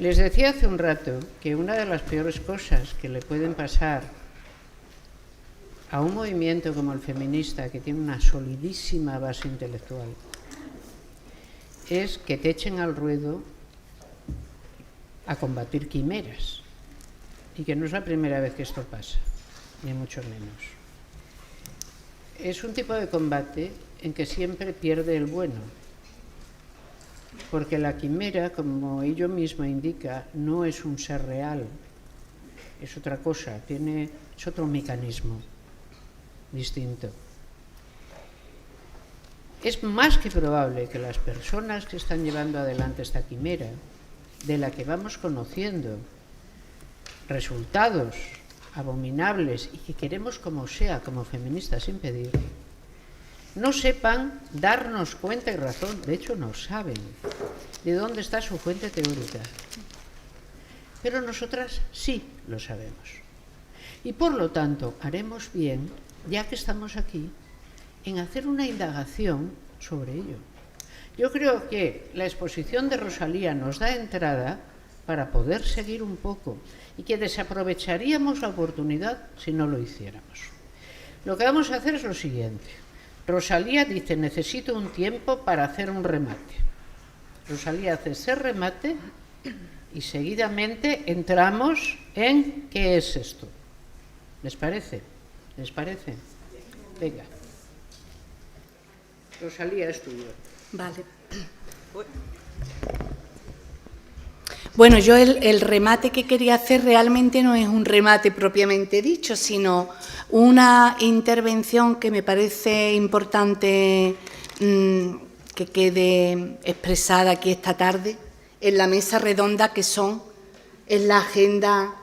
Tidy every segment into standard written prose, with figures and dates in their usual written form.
Les decía hace un rato que una de las peores cosas que le pueden pasar a un movimiento como el feminista, que tiene una solidísima base intelectual, es que te echen al ruedo a combatir quimeras. Y que no es la primera vez que esto pasa, ni mucho menos. Es un tipo de combate en que siempre pierde el bueno, porque la quimera, como ello mismo indica, no es un ser real, es otra cosa, es otro mecanismo distinto. Es más que probable que las personas que están llevando adelante esta quimera, de la que vamos conociendo resultados abominables y que queremos como sea, como feministas, impedir, no sepan darnos cuenta y razón, de hecho no saben de dónde está su fuente teórica. Pero nosotras sí lo sabemos. Y por lo tanto haremos bien, ya que estamos aquí, en hacer una indagación sobre ello. Yo creo que la exposición de Rosalía nos da entrada para poder seguir un poco y que desaprovecharíamos la oportunidad si no lo hiciéramos. Lo que vamos a hacer es lo siguiente. Rosalía dice, necesito un tiempo para hacer un remate. Rosalía hace ese remate y seguidamente entramos en ¿qué es esto? ¿Les parece? ¿Les parece? Venga. Rosalía, es tuyo. Vale. Bueno, yo el remate que quería hacer realmente no es un remate propiamente dicho, sino una intervención que me parece importante que quede expresada aquí esta tarde en la mesa redonda que es la agenda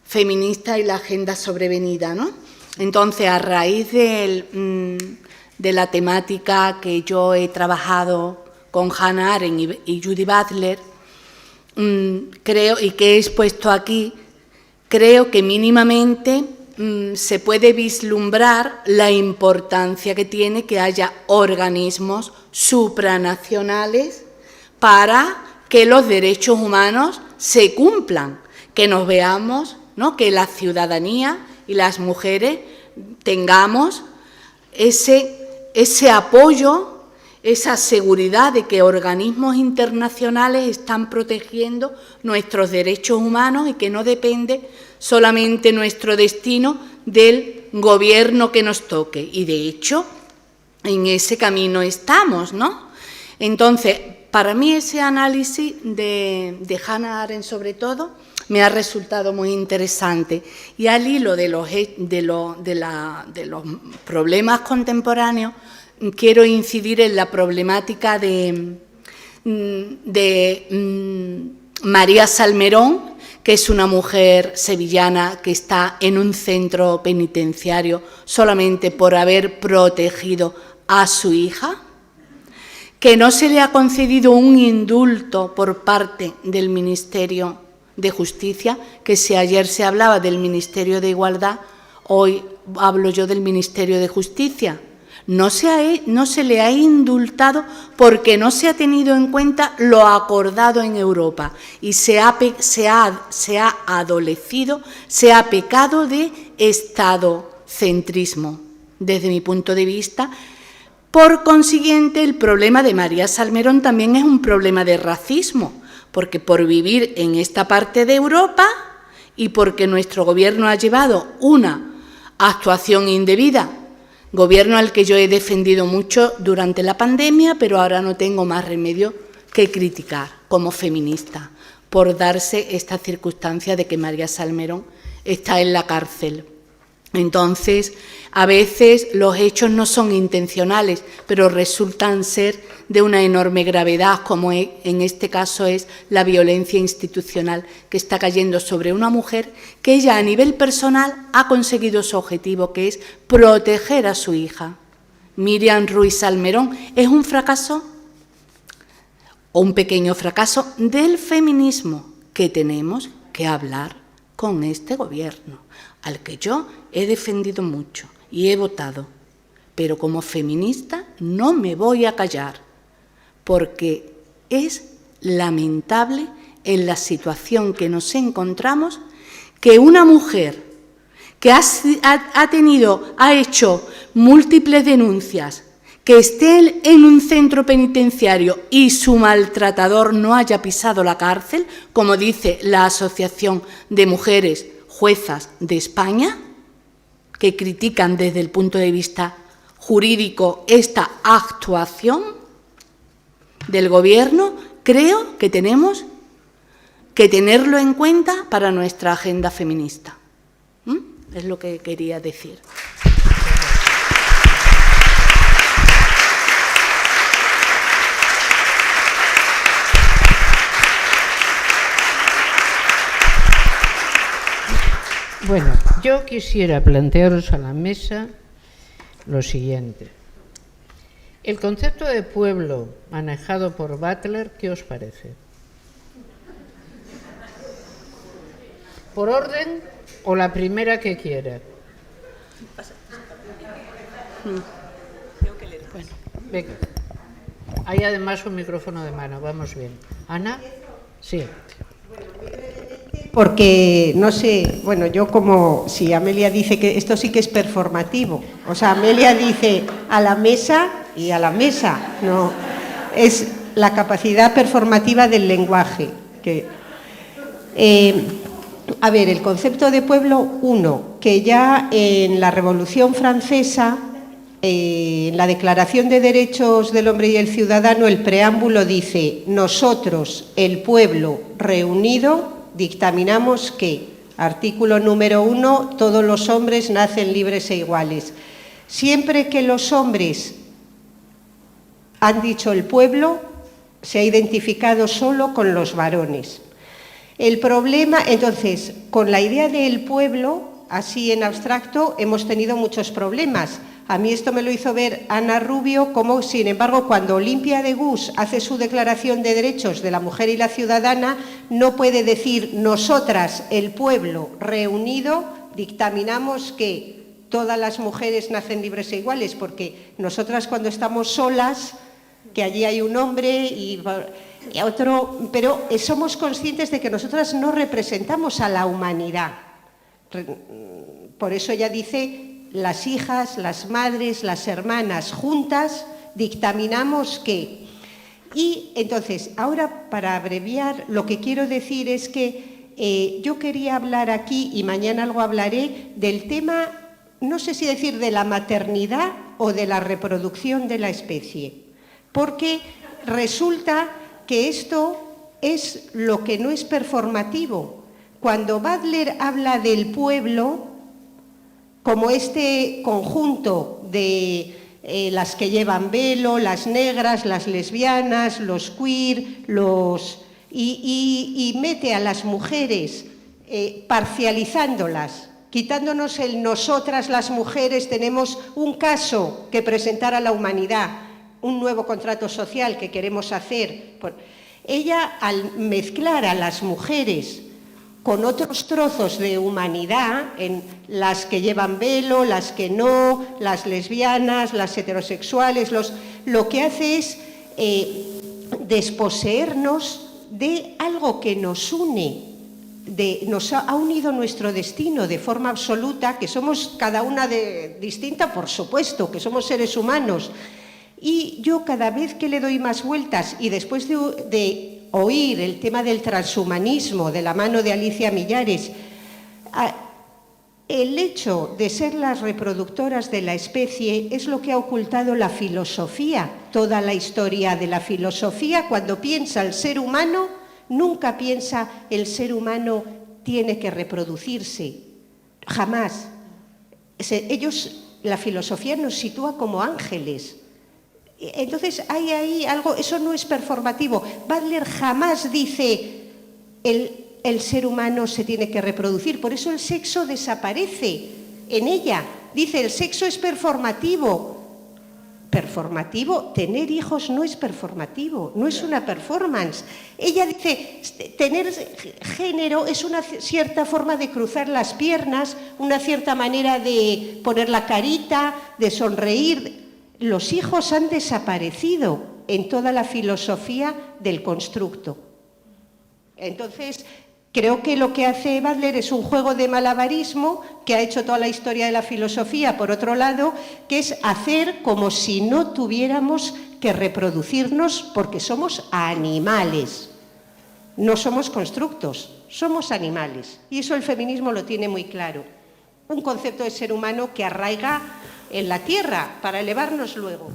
feminista y la agenda sobrevenida, ¿no? Entonces, a raíz de la temática que yo he trabajado con Hannah Arendt y Judy Butler, creo, y que he expuesto aquí, creo que mínimamente se puede vislumbrar la importancia que tiene que haya organismos supranacionales para que los derechos humanos se cumplan, que nos veamos, ¿no?, que la ciudadanía y las mujeres tengamos ese apoyo, esa seguridad de que organismos internacionales están protegiendo nuestros derechos humanos y que no depende solamente nuestro destino del gobierno que nos toque. Y, de hecho, en ese camino estamos, ¿no? Entonces, para mí ese análisis de Hannah Arendt, sobre todo, me ha resultado muy interesante. Y al hilo de los problemas contemporáneos, quiero incidir en la problemática de María Salmerón, que es una mujer sevillana que está en un centro penitenciario solamente por haber protegido a su hija, que no se le ha concedido un indulto por parte del Ministerio de Justicia, que si ayer se hablaba del Ministerio de Igualdad, hoy hablo yo del Ministerio de Justicia. No se le ha indultado porque no se ha tenido en cuenta lo acordado en Europa y se ha adolecido, se ha pecado de estadocentrismo, desde mi punto de vista. Por consiguiente, el problema de María Salmerón también es un problema de racismo, porque por vivir en esta parte de Europa y porque nuestro gobierno ha llevado una actuación indebida, gobierno al que yo he defendido mucho durante la pandemia, pero ahora no tengo más remedio que criticar como feminista, por darse esta circunstancia de que María Salmerón está en la cárcel. Entonces, a veces los hechos no son intencionales, pero resultan ser de una enorme gravedad, como en este caso es la violencia institucional que está cayendo sobre una mujer que ella a nivel personal ha conseguido su objetivo, que es proteger a su hija. Míriam Ruiz Salmerón es un fracaso o un pequeño fracaso del feminismo que tenemos que hablar con este gobierno, al que yo he defendido mucho y he votado, pero como feminista no me voy a callar, porque es lamentable en la situación que nos encontramos que una mujer que ha hecho múltiples denuncias, que esté en un centro penitenciario y su maltratador no haya pisado la cárcel, como dice la Asociación de Mujeres Juezas de España, que critican desde el punto de vista jurídico esta actuación del Gobierno, creo que tenemos que tenerlo en cuenta para nuestra agenda feminista. Es lo que quería decir. Bueno, yo quisiera plantearos a la mesa lo siguiente. El concepto de pueblo manejado por Butler, ¿qué os parece? ¿Por orden o la primera que quiera? Bueno, venga. Hay además un micrófono de mano, vamos bien. ¿Ana? Sí. Porque, no sé, bueno, yo como si Amelia dice que esto sí que es performativo, o sea, Amelia dice a la mesa y a la mesa, no, es la capacidad performativa del lenguaje. A ver, el concepto de pueblo, uno, que ya en la Revolución Francesa, en la Declaración de Derechos del Hombre y el Ciudadano, el preámbulo dice: nosotros, el pueblo reunido, dictaminamos que, artículo número 1, todos los hombres nacen libres e iguales. Siempre que los hombres han dicho el pueblo, se ha identificado solo con los varones. El problema, entonces, con la idea del pueblo, así en abstracto, hemos tenido muchos problemas. A mí esto me lo hizo ver Ana Rubio, como, sin embargo, cuando Olimpia de Gus hace su Declaración de Derechos de la Mujer y la Ciudadana, no puede decir: nosotras, el pueblo reunido, dictaminamos que todas las mujeres nacen libres e iguales, porque nosotras cuando estamos solas, que allí hay un hombre y otro, pero somos conscientes de que nosotras no representamos a la humanidad. Por eso ella dice: las hijas, las madres, las hermanas, juntas, dictaminamos que. Y entonces, ahora para abreviar, lo que quiero decir es que yo quería hablar aquí, y mañana algo hablaré, del tema, no sé si decir de la maternidad o de la reproducción de la especie, porque resulta que esto es lo que no es performativo. Cuando Butler habla del pueblo como este conjunto de las que llevan velo, las negras, las lesbianas, los queer, y mete a las mujeres parcializándolas, quitándonos el nosotras las mujeres tenemos un caso que presentar a la humanidad, un nuevo contrato social que queremos hacer. Ella, al mezclar a las mujeres con otros trozos de humanidad, en las que llevan velo, las que no, las lesbianas, las heterosexuales, lo que hace es desposeernos de algo que nos une, nos ha unido nuestro destino de forma absoluta, que somos cada una distinta, por supuesto, que somos seres humanos. Y yo cada vez que le doy más vueltas, y después de oír el tema del transhumanismo de la mano de Alicia Millares, el hecho de ser las reproductoras de la especie es lo que ha ocultado la filosofía. Toda la historia de la filosofía, cuando piensa el ser humano, nunca piensa el ser humano tiene que reproducirse, jamás. La filosofía nos sitúa como ángeles. Entonces hay ahí algo, eso no es performativo. Butler jamás dice el ser humano se tiene que reproducir, por eso el sexo desaparece en ella. Dice el sexo es performativo. Performativo, tener hijos no es performativo, no es una performance. Ella dice, tener género es una cierta forma de cruzar las piernas, una cierta manera de poner la carita, de sonreír. Los hijos han desaparecido en toda la filosofía del constructo. Entonces, creo que lo que hace Butler es un juego de malabarismo que ha hecho toda la historia de la filosofía, por otro lado, que es hacer como si no tuviéramos que reproducirnos porque somos animales. No somos constructos, somos animales. Y eso el feminismo lo tiene muy claro. Un concepto de ser humano que arraiga en la tierra para elevarnos luego.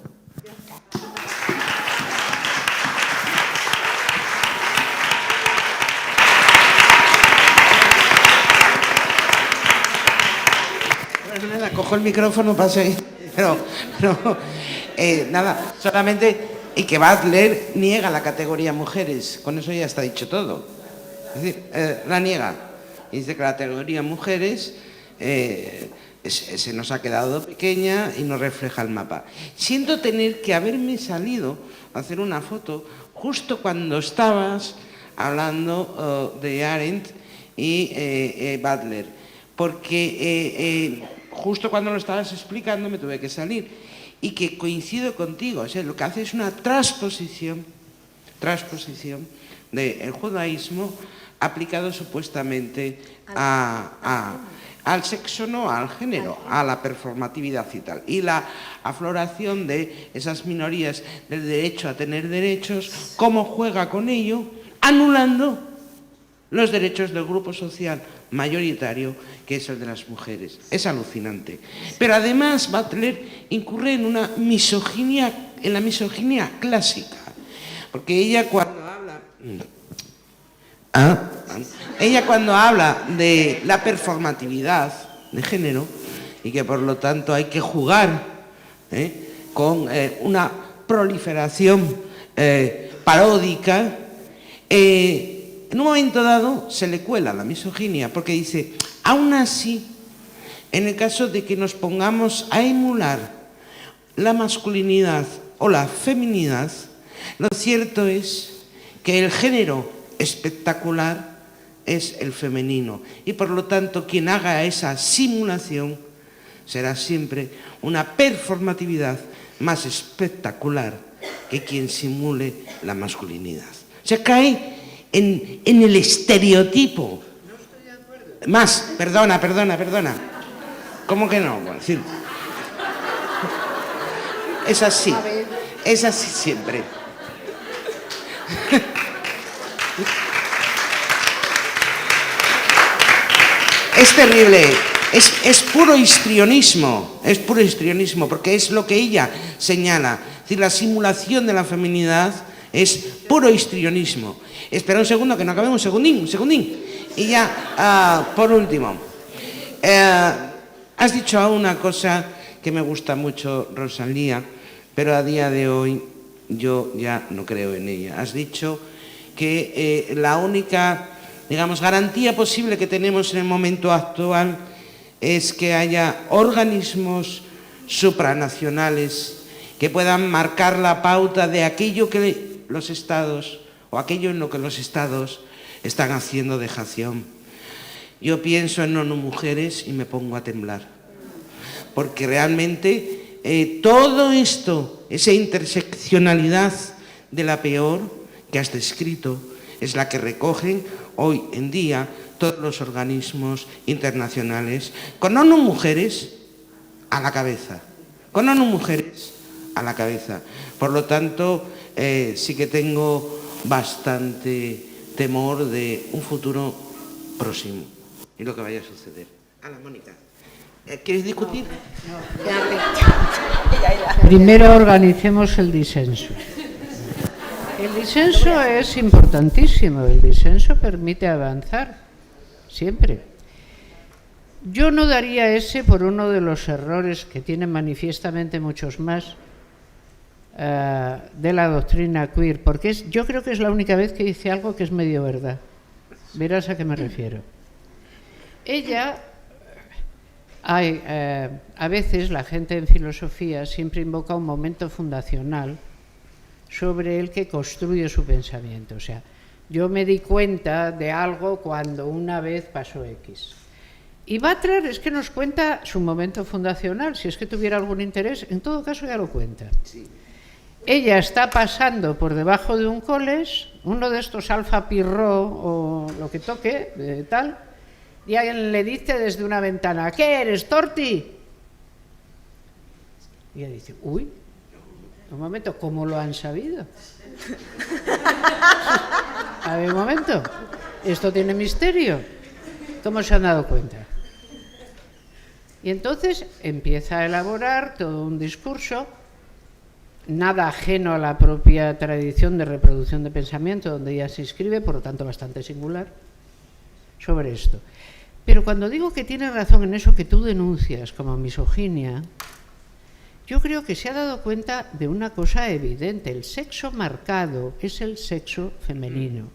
Nada, cojo el micrófono, pase. Pero nada, solamente y que Butler niega la categoría mujeres, con eso ya está dicho todo. Es decir, la niega. Y dice que la categoría mujeres se nos ha quedado pequeña y no refleja el mapa. Siento tener que haberme salido a hacer una foto justo cuando estabas hablando de Arendt y Butler, porque justo cuando lo estabas explicando me tuve que salir. Y que coincido contigo, o sea, lo que hace es una transposición del judaísmo aplicado supuestamente al sexo, no al género, a la performatividad y tal. Y la afloración de esas minorías del derecho a tener derechos, cómo juega con ello, anulando los derechos del grupo social mayoritario, que es el de las mujeres. Es alucinante. Pero además Butler incurre en una misoginia, en la misoginia clásica, porque ella cuando habla de la performatividad de género y que por lo tanto hay que jugar con una proliferación paródica, en un momento dado se le cuela la misoginia, porque dice, aún así, en el caso de que nos pongamos a emular la masculinidad o la feminidad, lo cierto es que el género espectacular es el femenino y por lo tanto quien haga esa simulación será siempre una performatividad más espectacular que quien simule la masculinidad. O sea, cae en el estereotipo. No estoy de acuerdo. Más, perdona. ¿Cómo que no? Bueno, decir, es así siempre. Es terrible, es puro histrionismo, porque es lo que ella señala. Es decir, la simulación de la feminidad es puro histrionismo. Espera un segundo, que no acabemos, un segundín. Y ya, por último, has dicho una cosa que me gusta mucho, Rosalía, pero a día de hoy yo ya no creo en ella. Has dicho que la única, digamos, garantía posible que tenemos en el momento actual es que haya organismos supranacionales que puedan marcar la pauta de aquello que los estados o aquello en lo que los estados están haciendo dejación. Yo pienso en ONU Mujeres y me pongo a temblar, porque realmente todo esto, esa interseccionalidad de la peor que has descrito, es la que recogen hoy en día todos los organismos internacionales, con ONU Mujeres a la cabeza, Por lo tanto, sí que tengo bastante temor de un futuro próximo y lo que vaya a suceder. Hola, Mónica. ¿Quieres discutir? Primero organicemos el disenso. El disenso es importantísimo, el disenso permite avanzar, siempre. Yo no daría ese por uno de los errores que tienen manifiestamente muchos más de la doctrina queer, porque yo creo que es la única vez que dice algo que es medio verdad. Verás a qué me refiero. Ella, a veces la gente en filosofía siempre invoca un momento fundacional sobre el que construye su pensamiento. O sea, yo me di cuenta de algo cuando una vez pasó X. Y Butler es que nos cuenta su momento fundacional, si es que tuviera algún interés, en todo caso ya lo cuenta. Sí. ella está pasando por debajo de un college, uno de estos Alfa Pirro o lo que toque, tal, y alguien le dice desde una ventana, ¿qué eres, Torti? Y ella dice, uy, un momento, ¿cómo lo han sabido? A ver, un momento, esto tiene misterio. ¿Cómo se han dado cuenta? Y entonces empieza a elaborar todo un discurso, nada ajeno a la propia tradición de reproducción de pensamiento, donde ella se inscribe, por lo tanto bastante singular, sobre esto. Pero cuando digo que tiene razón en eso que tú denuncias como misoginia, yo creo que se ha dado cuenta de una cosa evidente. El sexo marcado es el sexo femenino.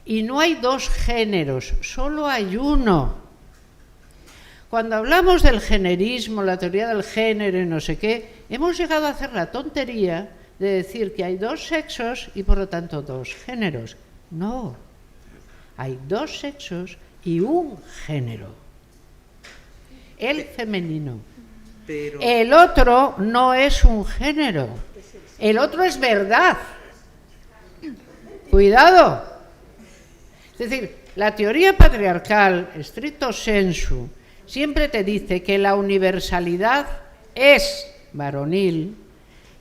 Y no hay dos géneros, solo hay uno. Cuando hablamos del generismo, la teoría del género y no sé qué, hemos llegado a hacer la tontería de decir que hay dos sexos y por lo tanto dos géneros. No, hay dos sexos y un género. El femenino. Pero... El otro no es un género. El otro es verdad. Cuidado. Es decir, la teoría patriarcal, stricto sensu, siempre te dice que la universalidad es varonil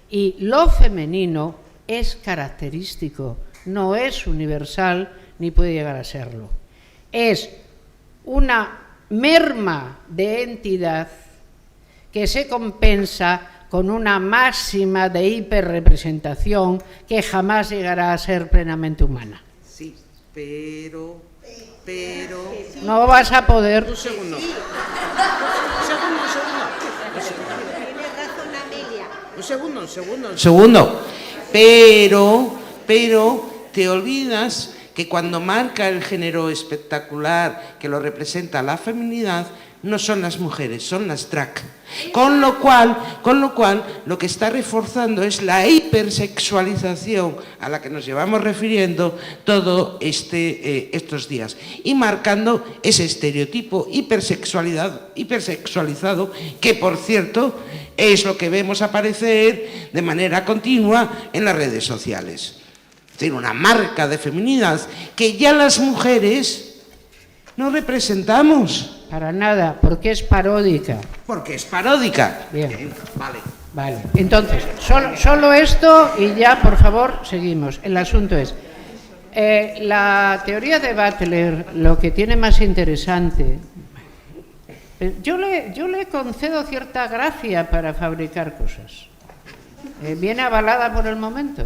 y lo femenino es característico, no es universal ni puede llegar a serlo. Es una merma de entidad que se compensa con una máxima de hiperrepresentación que jamás llegará a ser plenamente humana. Sí, pero... No vas a poder... Un segundo. Un segundo. Pero te olvidas que cuando marca el género espectacular que lo representa la feminidad, no son las mujeres, son las drag. Con lo cual, lo que está reforzando es la hipersexualización a la que nos llevamos refiriendo todo estos días y marcando ese estereotipo hipersexualizado que, por cierto, es lo que vemos aparecer de manera continua en las redes sociales. Es decir, una marca de feminidad que ya las mujeres no representamos. Para nada, porque es paródica. Porque es paródica. Bien. Vale. Entonces, solo esto y ya, por favor, seguimos. El asunto es, la teoría de Butler, lo que tiene más interesante, yo le concedo cierta gracia para fabricar cosas. Viene avalada por el momento.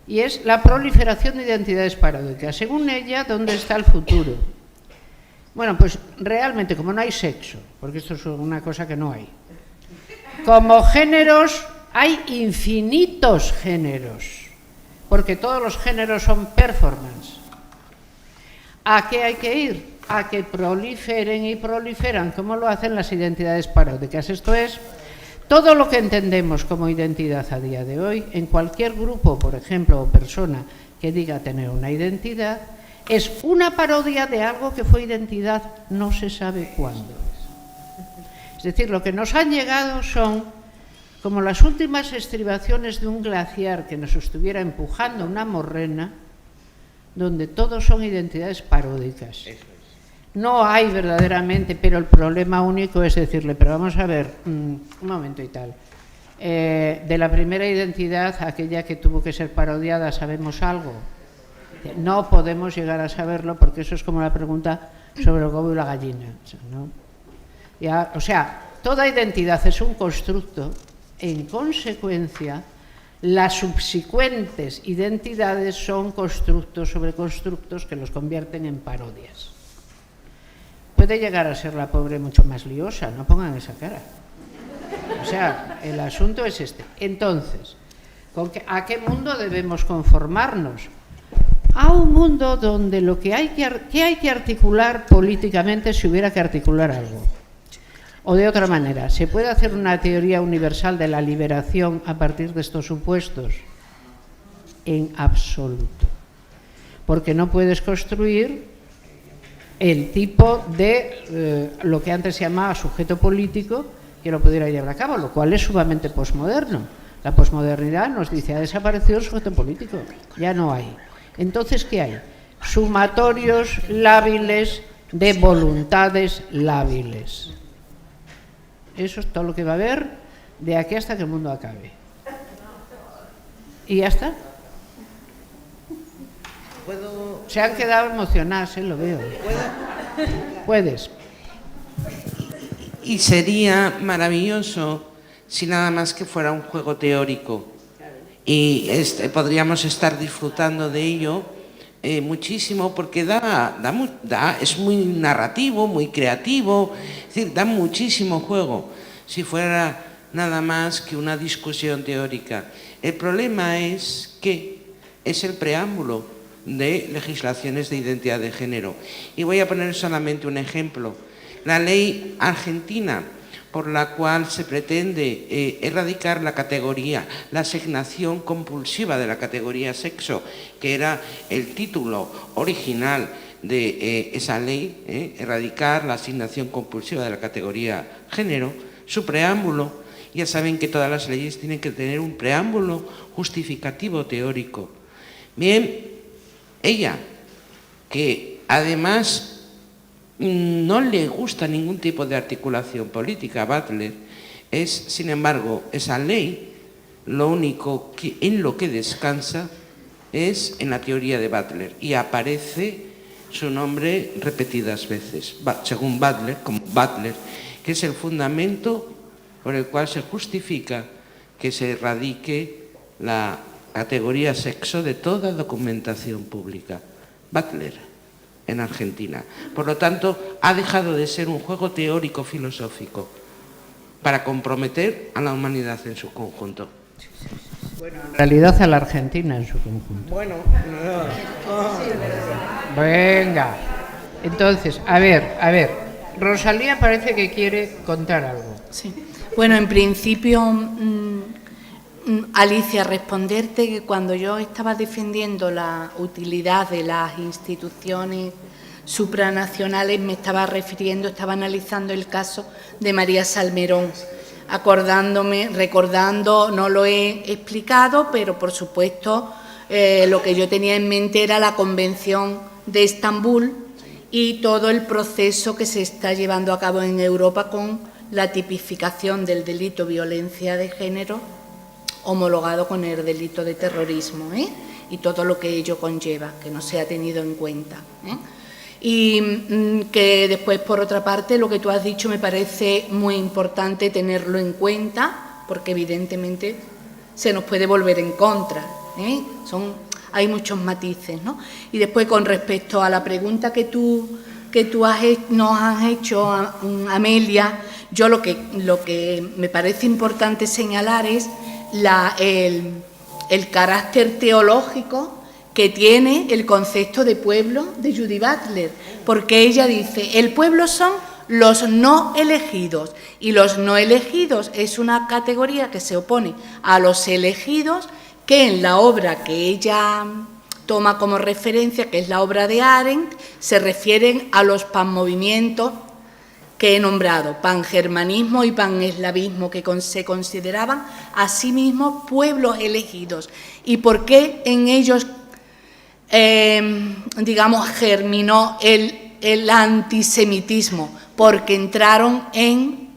Y es la proliferación de identidades paródicas. Según ella, ¿dónde está el futuro? Bueno, pues realmente, como no hay sexo, porque esto es una cosa que no hay, como géneros hay infinitos géneros, porque todos los géneros son performance. ¿A qué hay que ir? A que proliferen y proliferan, como lo hacen las identidades paródicas. Esto es, todo lo que entendemos como identidad a día de hoy, en cualquier grupo, por ejemplo, o persona que diga tener una identidad, es una parodia de algo que fue identidad no se sabe cuándo. Es decir, lo que nos han llegado son como las últimas estribaciones de un glaciar que nos estuviera empujando una morrena, donde todos son identidades paródicas. No hay verdaderamente, pero el problema único es decirle, pero vamos a ver, un momento y tal. De la primera identidad, aquella que tuvo que ser parodiada, ¿sabemos algo? No podemos llegar a saberlo porque eso es como la pregunta sobre el huevo y la gallina, ¿no? O sea, toda identidad es un constructo, en consecuencia, las subsecuentes identidades son constructos sobre constructos que los convierten en parodias. Puede llegar a ser la pobre mucho más liosa, no pongan esa cara. O sea, el asunto es este. Entonces, ¿a qué mundo debemos conformarnos? A un mundo donde lo que hay que articular políticamente, si hubiera que articular algo. O de otra manera, ¿se puede hacer una teoría universal de la liberación a partir de estos supuestos? En absoluto. Porque no puedes construir el tipo de lo que antes se llamaba sujeto político que lo pudiera llevar a cabo, lo cual es sumamente posmoderno. La posmodernidad nos dice, ha desaparecido el sujeto político, ya no hay. Entonces, ¿qué hay? Sumatorios lábiles de voluntades lábiles. Eso es todo lo que va a haber de aquí hasta que el mundo acabe. Y ya está. Se han quedado emocionadas, lo veo. Puedes. Y sería maravilloso si nada más que fuera un juego teórico. Y podríamos estar disfrutando de ello muchísimo, porque es muy narrativo, muy creativo, es decir, da muchísimo juego si fuera nada más que una discusión teórica. El problema es que es el preámbulo de legislaciones de identidad de género. Y voy a poner solamente un ejemplo. La ley argentina, por la cual se pretende erradicar la categoría, la asignación compulsiva de la categoría sexo, que era el título original de esa ley, erradicar la asignación compulsiva de la categoría género, su preámbulo, ya saben que todas las leyes tienen que tener un preámbulo justificativo teórico. Bien, ella, que además no le gusta ningún tipo de articulación política a Butler, es, sin embargo, esa ley, lo único en lo que descansa es en la teoría de Butler, y aparece su nombre repetidas veces, según Butler, como Butler, que es el fundamento por el cual se justifica que se erradique la categoría sexo de toda documentación pública. Butler, en Argentina. Por lo tanto, ha dejado de ser un juego teórico-filosófico para comprometer a la humanidad en su conjunto. Bueno, en realidad a la Argentina en su conjunto. Bueno, venga. Entonces, a ver, Rosalía parece que quiere contar algo. Sí. Bueno, en principio, Alicia, responderte que cuando yo estaba defendiendo la utilidad de las instituciones supranacionales me estaba estaba analizando el caso de María Salmerón, recordando, no lo he explicado, pero por supuesto lo que yo tenía en mente era la Convención de Estambul y todo el proceso que se está llevando a cabo en Europa con la tipificación del delito violencia de género homologado con el delito de terrorismo, y todo lo que ello conlleva, que no se ha tenido en cuenta. Y que después, por otra parte, lo que tú has dicho me parece muy importante tenerlo en cuenta, porque evidentemente se nos puede volver en contra. Hay muchos matices, ¿no? Y después, con respecto a la pregunta que tú nos has hecho, Amelia, yo lo que me parece importante señalar es el carácter teológico que tiene el concepto de pueblo de Judith Butler, porque ella dice, el pueblo son los no elegidos, y los no elegidos es una categoría que se opone a los elegidos, que en la obra que ella toma como referencia, que es la obra de Arendt, se refieren a los panmovimientos que he nombrado, pangermanismo y paneslavismo, que se consideraban a sí mismos pueblos elegidos. ¿Y por qué en ellos, germinó el antisemitismo? Porque entraron en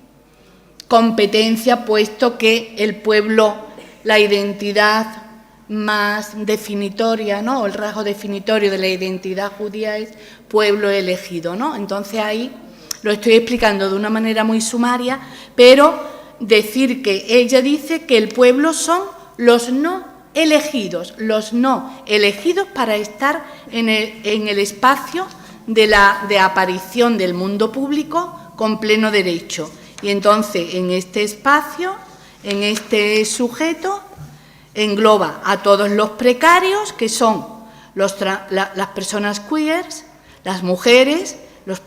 competencia, puesto que el pueblo, la identidad más definitoria, ¿no?, el rasgo definitorio de la identidad judía es pueblo elegido, ¿no? Entonces ahí lo estoy explicando de una manera muy sumaria, pero decir que ella dice que el pueblo son los no elegidos para estar en el espacio de aparición del mundo público con pleno derecho. Y entonces, en este espacio, en este sujeto, engloba a todos los precarios, que son las personas queers, las mujeres,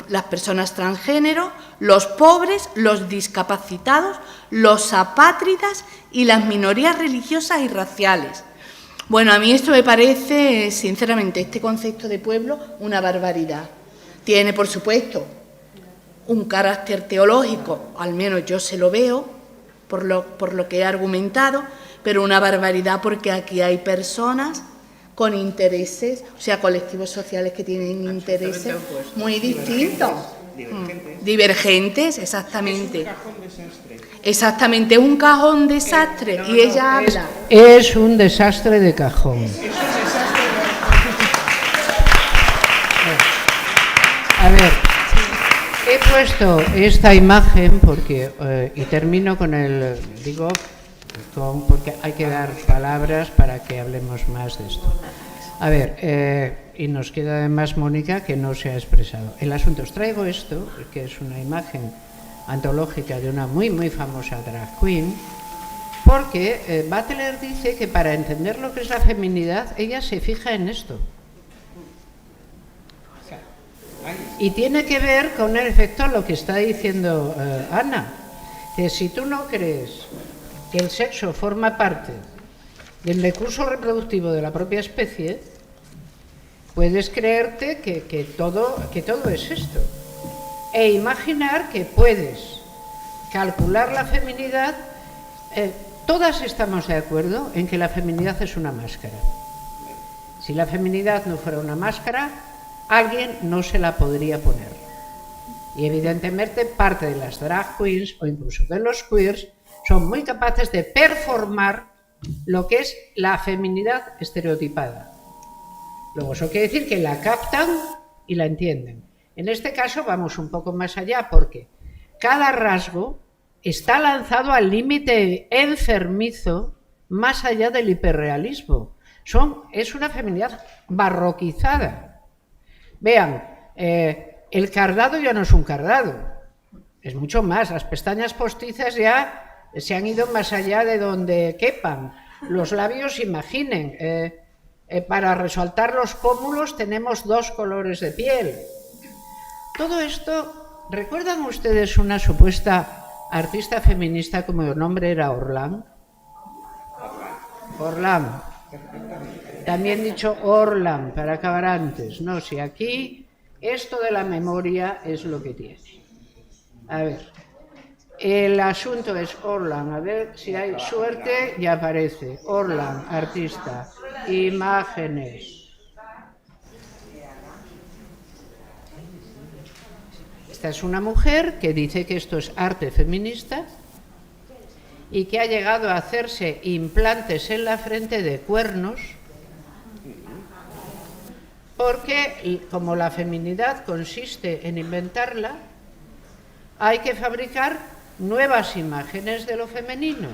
las personas transgénero, los pobres, los discapacitados, los apátridas y las minorías religiosas y raciales. Bueno, a mí esto me parece, sinceramente, este concepto de pueblo, una barbaridad. Tiene, por supuesto, un carácter teológico, al menos yo se lo veo, por lo que he argumentado, pero una barbaridad, porque aquí hay personas con intereses, o sea, colectivos sociales que tienen intereses muy distintos. Divergentes, exactamente. Exactamente, un cajón desastre. Y ella habla. Es un desastre de cajón. A ver, he puesto esta imagen porque, y termino con el, porque hay que dar palabras para que hablemos más de esto. A ver, y nos queda además Mónica, que no se ha expresado. El asunto, os traigo esto, que es una imagen antológica de una muy, muy famosa drag queen, porque Butler dice que para entender lo que es la feminidad, ella se fija en esto. Y tiene que ver con el efecto lo que está diciendo Ana, que si tú no crees que el sexo forma parte del recurso reproductivo de la propia especie, puedes creerte que todo es esto, e imaginar que puedes calcular la feminidad. Todas estamos de acuerdo en que la feminidad es una máscara. Si la feminidad no fuera una máscara, alguien no se la podría poner. Y evidentemente parte de las drag queens o incluso de los queers son muy capaces de performar lo que es la feminidad estereotipada. Luego eso quiere decir que la captan y la entienden. En este caso vamos un poco más allá, porque cada rasgo está lanzado al límite enfermizo más allá del hiperrealismo. Es una feminidad barroquizada. Vean, el cardado ya no es un cardado, es mucho más. Las pestañas postizas ya se han ido más allá de donde quepan. Los labios, imaginen, para resaltar los pómulos tenemos 2 colores de piel. Todo esto, ¿recuerdan ustedes una supuesta artista feminista cuyo nombre era Orlan? Orlan. También dicho Orlan, para acabar antes. No, si aquí esto de la memoria es lo que tiene. A ver, el asunto es Orlan. A ver si hay suerte y aparece. Orlan, artista. Imágenes. Esta es una mujer que dice que esto es arte feminista y que ha llegado a hacerse implantes en la frente de cuernos, porque como la feminidad consiste en inventarla, hay que fabricar nuevas imágenes de lo femenino.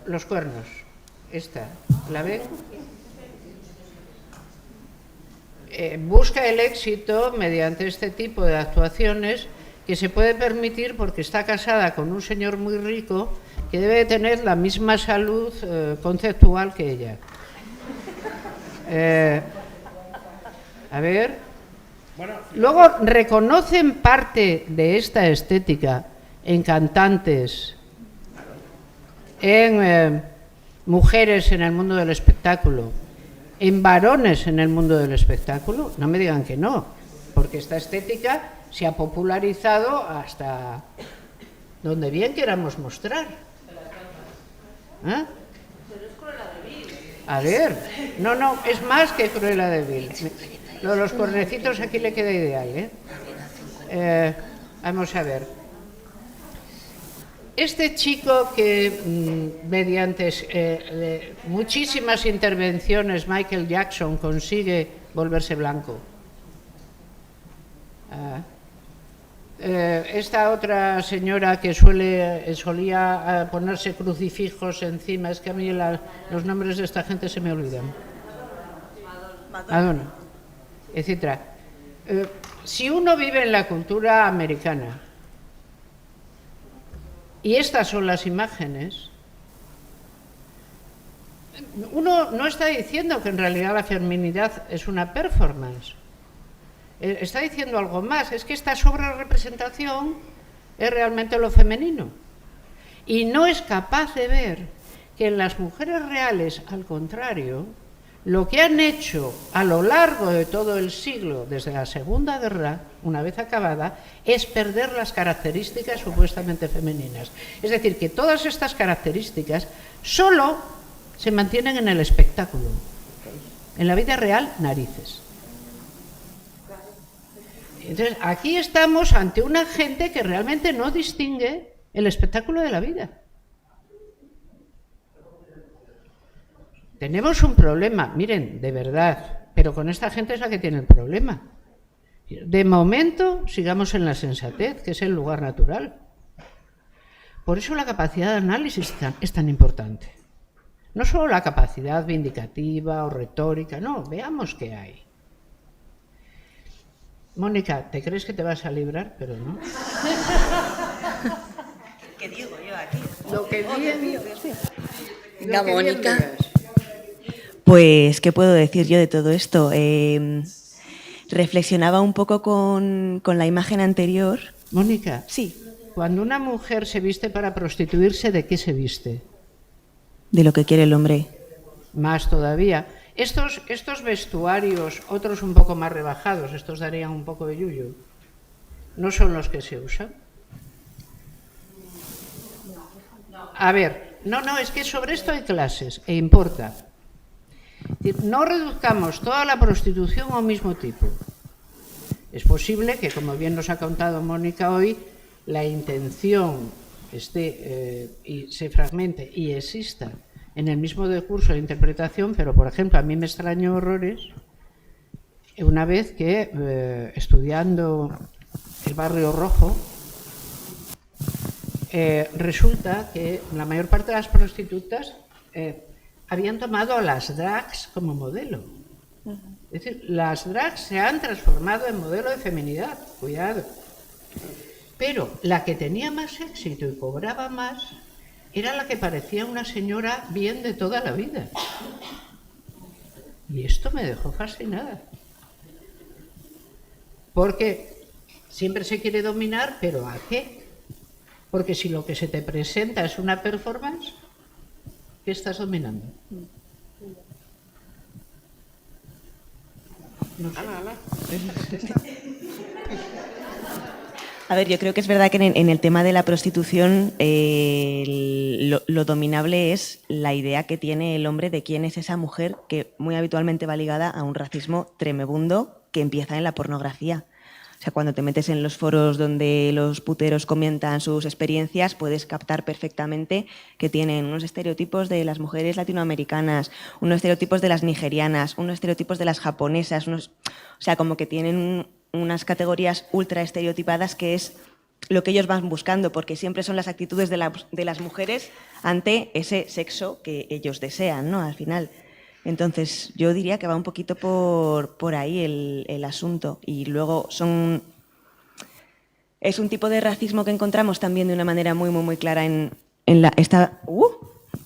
Los cuernos, esta, ¿la ven? Busca el éxito mediante este tipo de actuaciones que se puede permitir porque está casada con un señor muy rico que debe tener la misma salud conceptual que ella. A ver. Luego reconocen parte de esta estética en cantantes, en mujeres en el mundo del espectáculo, en varones en el mundo del espectáculo. No me digan que no, porque esta estética se ha popularizado hasta donde bien queramos mostrar. ¿Eh? A ver, no, es más que Cruella de Vil. Los cuernecitos aquí le queda ideal, ¿eh? Vamos a ver. Este chico que mediante muchísimas intervenciones, Michael Jackson, consigue volverse blanco. Esta otra señora que solía ponerse crucifijos encima, es que a mí los nombres de esta gente se me olvidan. Madonna, etcétera. Si uno vive en la cultura americana y estas son las imágenes, uno no está diciendo que en realidad la feminidad es una performance. Está diciendo algo más, es que esta sobrerepresentación es realmente lo femenino. Y no es capaz de ver que en las mujeres reales, al contrario, Lo que han hecho a lo largo de todo el siglo, desde la Segunda Guerra, una vez acabada, es perder las características supuestamente femeninas. Es decir, que todas estas características solo se mantienen en el espectáculo. En la vida real, narices. Entonces, aquí estamos ante una gente que realmente no distingue el espectáculo de la vida. Tenemos un problema, miren, de verdad, pero con esta gente es la que tiene el problema. De momento, sigamos en la sensatez, que es el lugar natural. Por eso la capacidad de análisis es tan importante. No solo la capacidad vindicativa o retórica, no, veamos qué hay. Mónica, ¿te crees que te vas a librar? Pero no. ¿Qué digo yo aquí? Lo que bien... Venga, Mónica. Pues, ¿qué puedo decir yo de todo esto? Reflexionaba un poco con la imagen anterior. Mónica, Sí, cuando una mujer se viste para prostituirse, ¿de qué se viste? de lo que quiere el hombre. Más todavía. Estos vestuarios, otros un poco más rebajados, estos darían un poco de yuyu, ¿no son los que se usan? A ver, no, es que sobre esto hay clases e importa. No reduzcamos toda la prostitución a un mismo tipo. Es posible que, como bien nos ha contado Mónica hoy, la intención y se fragmente y exista en el mismo curso de interpretación, pero, por ejemplo, a mí me extrañó horrores una vez que, estudiando el Barrio Rojo, resulta que la mayor parte de las prostitutas habían tomado a las drags como modelo. Es decir, las drags se han transformado en modelo de feminidad, cuidado. Pero la que tenía más éxito y cobraba más era la que parecía una señora bien de toda la vida. Y esto me dejó fascinada. Porque siempre se quiere dominar, ¿pero a qué? Porque si lo que se te presenta es una performance, ¿qué estás dominando? No sé. A ver, yo creo que es verdad que en el tema de la prostitución lo dominable es la idea que tiene el hombre de quién es esa mujer, que muy habitualmente va ligada a un racismo tremebundo que empieza en la pornografía. O sea, cuando te metes en los foros donde los puteros comentan sus experiencias, puedes captar perfectamente que tienen unos estereotipos de las mujeres latinoamericanas, unos estereotipos de las nigerianas, unos estereotipos de las japonesas, o sea, como que tienen unas categorías ultra estereotipadas, que es lo que ellos van buscando, porque siempre son las actitudes de las mujeres ante ese sexo que ellos desean, ¿no? Al final. Entonces, yo diría que va un poquito por ahí el asunto. Y luego es un tipo de racismo que encontramos también de una manera muy, muy, muy clara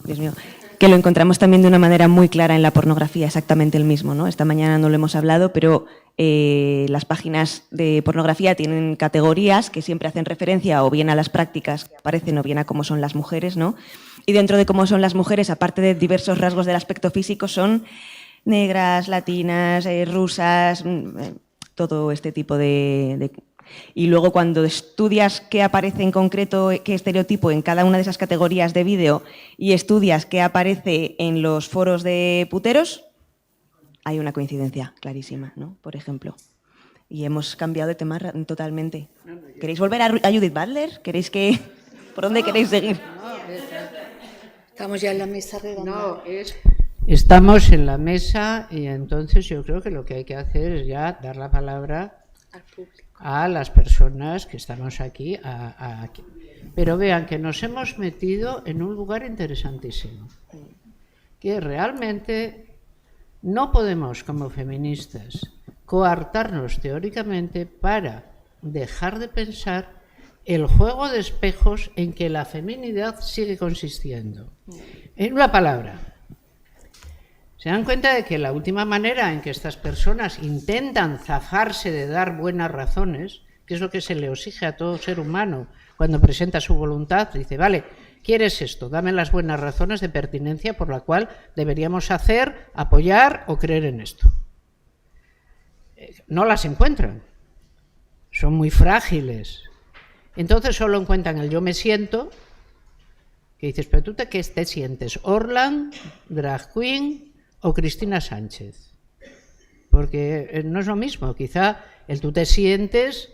Dios mío, que lo encontramos también de una manera muy clara en la pornografía, exactamente el mismo, ¿no? Esta mañana no lo hemos hablado, pero las páginas de pornografía tienen categorías que siempre hacen referencia o bien a las prácticas que aparecen o bien a cómo son las mujeres, ¿no? Y dentro de cómo son las mujeres, aparte de diversos rasgos del aspecto físico, son negras, latinas, rusas, todo este tipo de... Y luego cuando estudias qué aparece en concreto, qué estereotipo en cada una de esas categorías de vídeo y estudias qué aparece en los foros de puteros, hay una coincidencia clarísima, ¿no? Por ejemplo. Y hemos cambiado de tema totalmente. ¿Queréis volver a Judith Butler? ¿Queréis que...? ¿Por dónde queréis seguir? Estamos ya en la mesa redonda. Estamos en la mesa y entonces yo creo que lo que hay que hacer es ya dar la palabra Al público. a las personas que estamos aquí. Aquí. Pero vean que nos hemos metido en un lugar interesantísimo, que realmente no podemos, como feministas, coartarnos teóricamente para dejar de pensar el juego de espejos en que la feminidad sigue consistiendo. En una palabra, se dan cuenta de que la última manera en que estas personas intentan zafarse de dar buenas razones, que es lo que se le exige a todo ser humano cuando presenta su voluntad, dice, vale, ¿Quieres esto? Dame las buenas razones de pertinencia por la cual deberíamos hacer, apoyar o creer en esto. No las encuentran. Son muy frágiles. Entonces solo encuentran el yo me siento, que dices, pero tú ¿qué te sientes? ¿Orland, drag queen o Cristina Sánchez? Porque no es lo mismo, quizá el tú te sientes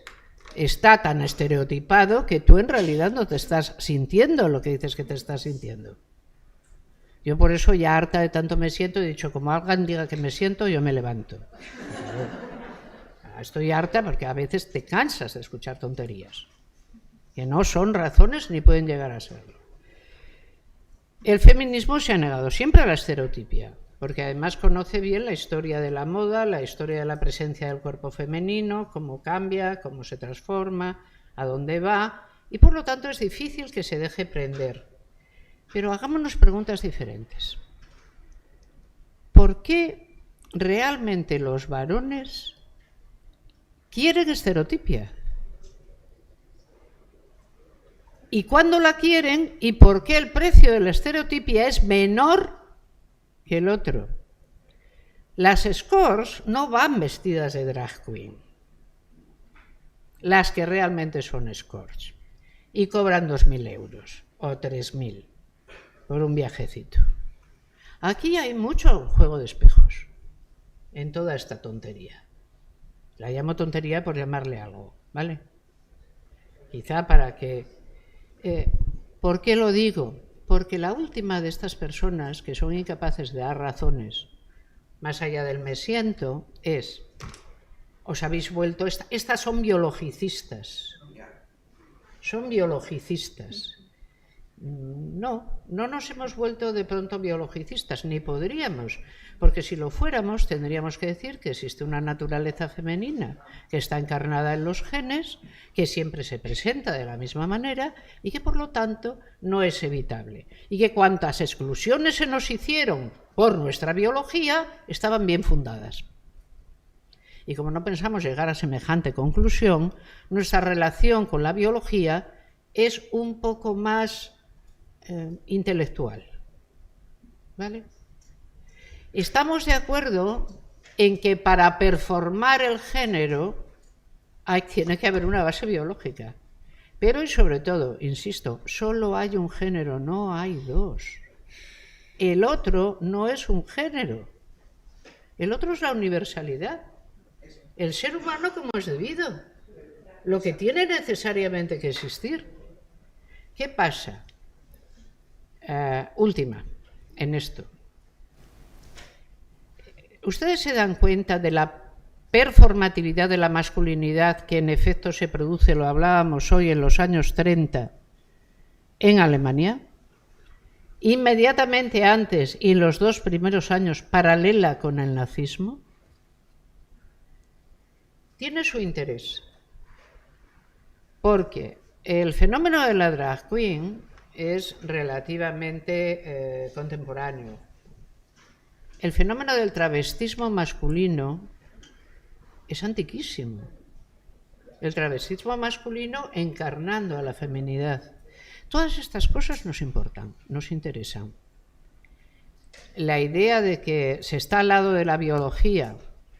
está tan estereotipado que tú en realidad no te estás sintiendo lo que dices que te estás sintiendo. Yo por eso ya harta de tanto me siento, he dicho, como alguien diga que me siento, yo me levanto. Estoy harta porque a veces te cansas de escuchar tonterías, que no son razones ni pueden llegar a serlo. El feminismo se ha negado siempre a la estereotipia, porque además conoce bien la historia de la moda, la historia de la presencia del cuerpo femenino, cómo cambia, cómo se transforma, a dónde va, y por lo tanto es difícil que se deje prender. Pero hagámonos preguntas diferentes. ¿Por qué realmente los varones quieren estereotipia? ¿Y cuándo la quieren? ¿Y por qué el precio de la estereotipia es menor que el otro? Las escorts no van vestidas de drag queen, las que realmente son escorts, y cobran 2.000 euros o 3.000 por un viajecito. Aquí hay mucho juego de espejos en toda esta tontería. La llamo tontería por llamarle algo, ¿vale? Quizá para que... ¿Por qué lo digo? Porque la última de estas personas que son incapaces de dar razones más allá del me siento es, os habéis vuelto, estas son biologicistas. Son biologicistas. No nos hemos vuelto de pronto biologicistas, ni podríamos, porque si lo fuéramos tendríamos que decir que existe una naturaleza femenina que está encarnada en los genes, que siempre se presenta de la misma manera y que por lo tanto no es evitable. Y que cuantas exclusiones se nos hicieron por nuestra biología estaban bien fundadas. Y como no pensamos llegar a semejante conclusión, nuestra relación con la biología es un poco más intelectual, ¿vale? Estamos de acuerdo en que para performar el género tiene que haber una base biológica, pero y sobre todo, insisto, solo hay un género, no hay dos. El otro no es un género, el otro es la universalidad, el ser humano como es debido, lo que tiene necesariamente que existir. ¿Qué pasa? Última, en esto. ¿Ustedes se dan cuenta de la performatividad de la masculinidad que en efecto se produce, lo hablábamos hoy, en los años 30 en Alemania? Inmediatamente antes y en los 2 primeros años paralela con el nazismo. Tiene su interés, porque el fenómeno de la drag queen es relativamente contemporáneo. El fenómeno del travestismo masculino es antiquísimo. El travestismo masculino encarnando a la feminidad. Todas estas cosas nos importan, nos interesan. La idea de que se está al lado de la biología,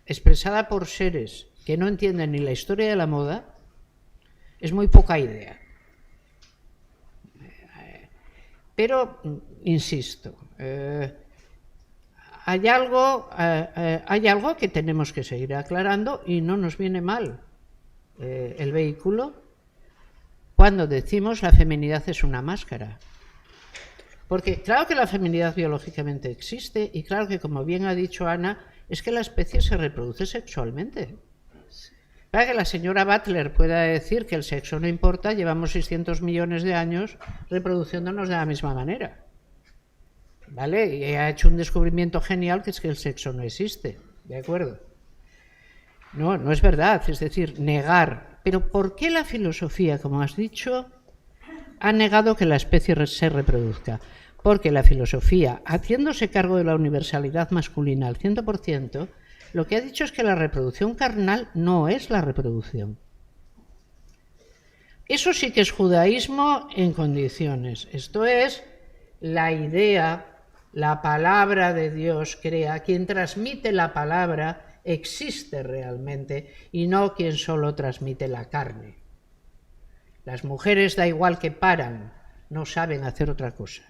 expresada por seres que no entienden ni la historia de la moda, es muy poca idea. Pero, insisto, hay algo que tenemos que seguir aclarando y no nos viene mal el vehículo cuando decimos la feminidad es una máscara. Porque claro que la feminidad biológicamente existe y claro que, como bien ha dicho Ana, es que la especie se reproduce sexualmente. Para que la señora Butler pueda decir que el sexo no importa, llevamos 600 millones de años reproduciéndonos de la misma manera, ¿vale? Y ha hecho un descubrimiento genial, que es que el sexo no existe, ¿de acuerdo? No es verdad, es decir, negar. Pero ¿por qué la filosofía, como has dicho, ha negado que la especie se reproduzca? Porque la filosofía, haciéndose cargo de la universalidad masculina al 100%, lo que ha dicho es que la reproducción carnal no es la reproducción. Eso sí que es judaísmo en condiciones. Esto es la idea, la palabra de Dios crea. Quien transmite la palabra existe realmente y no quien solo transmite la carne. Las mujeres da igual que paran, no saben hacer otra cosa.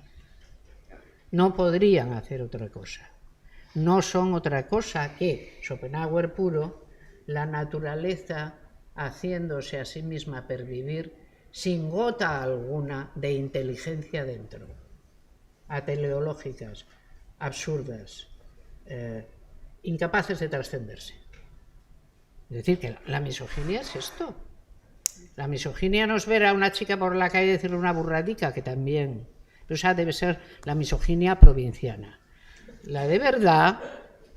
No podrían hacer otra cosa. No son otra cosa que, Schopenhauer puro, la naturaleza haciéndose a sí misma pervivir sin gota alguna de inteligencia dentro. Ateleológicas, absurdas, incapaces de trascenderse. Es decir, que la misoginia es esto. La misoginia no es ver a una chica por la calle y decirle una burradica, que también. Pero esa debe ser la misoginia provinciana. La de verdad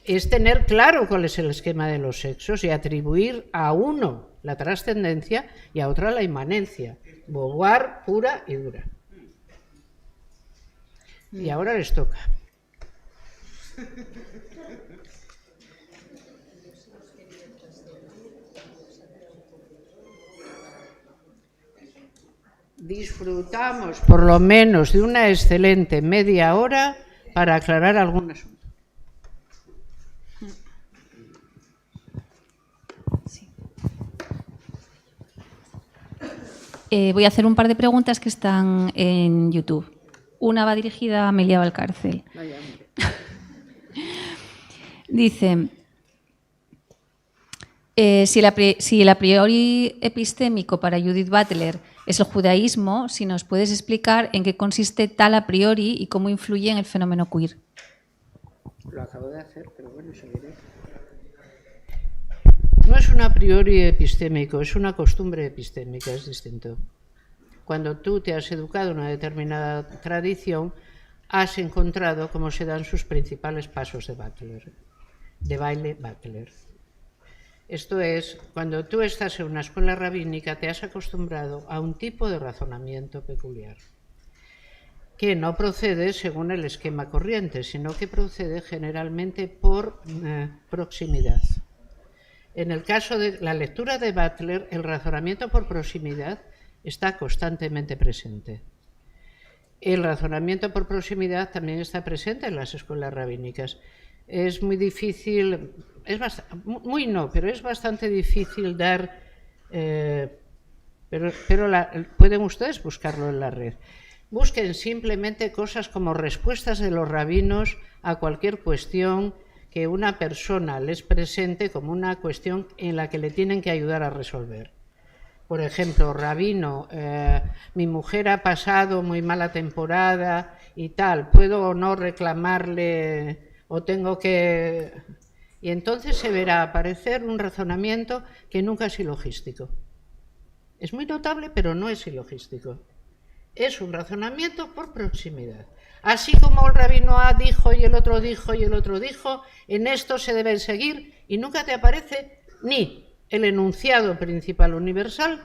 es tener claro cuál es el esquema de los sexos y atribuir a uno la trascendencia y a otra la inmanencia. Beauvoir pura y dura. Y ahora les toca. Disfrutamos por lo menos de una excelente media hora para aclarar algún asunto. Voy a hacer un par de preguntas que están en YouTube. Una va dirigida a Amelia Valcárcel. Dice, si el a priori epistémico para Judith Butler es el judaísmo, si nos puedes explicar en qué consiste tal a priori y cómo influye en el fenómeno queer. Lo acabo de hacer, pero bueno, seguiré. No es un a priori epistémico, es una costumbre epistémica, es distinto. Cuando tú te has educado en una determinada tradición, has encontrado cómo se dan sus principales pasos de Butler, de baile Butler. Esto es, cuando tú estás en una escuela rabínica, te has acostumbrado a un tipo de razonamiento peculiar, que no procede según el esquema corriente, sino que procede generalmente por proximidad. En el caso de la lectura de Butler, el razonamiento por proximidad está constantemente presente. El razonamiento por proximidad también está presente en las escuelas rabínicas. Es muy difícil, pero es bastante difícil dar, pueden ustedes buscarlo en la red. Busquen simplemente cosas como respuestas de los rabinos a cualquier cuestión que una persona les presente como una cuestión en la que le tienen que ayudar a resolver. Por ejemplo, rabino, mi mujer ha pasado muy mala temporada y tal, ¿puedo o no reclamarle o tengo que...? Y entonces se verá aparecer un razonamiento que nunca es ilogístico. Es muy notable, pero no es silogístico. Es un razonamiento por proximidad. Así como el rabino A dijo y el otro dijo y el otro dijo, en esto se deben seguir y nunca te aparece ni el enunciado principal universal,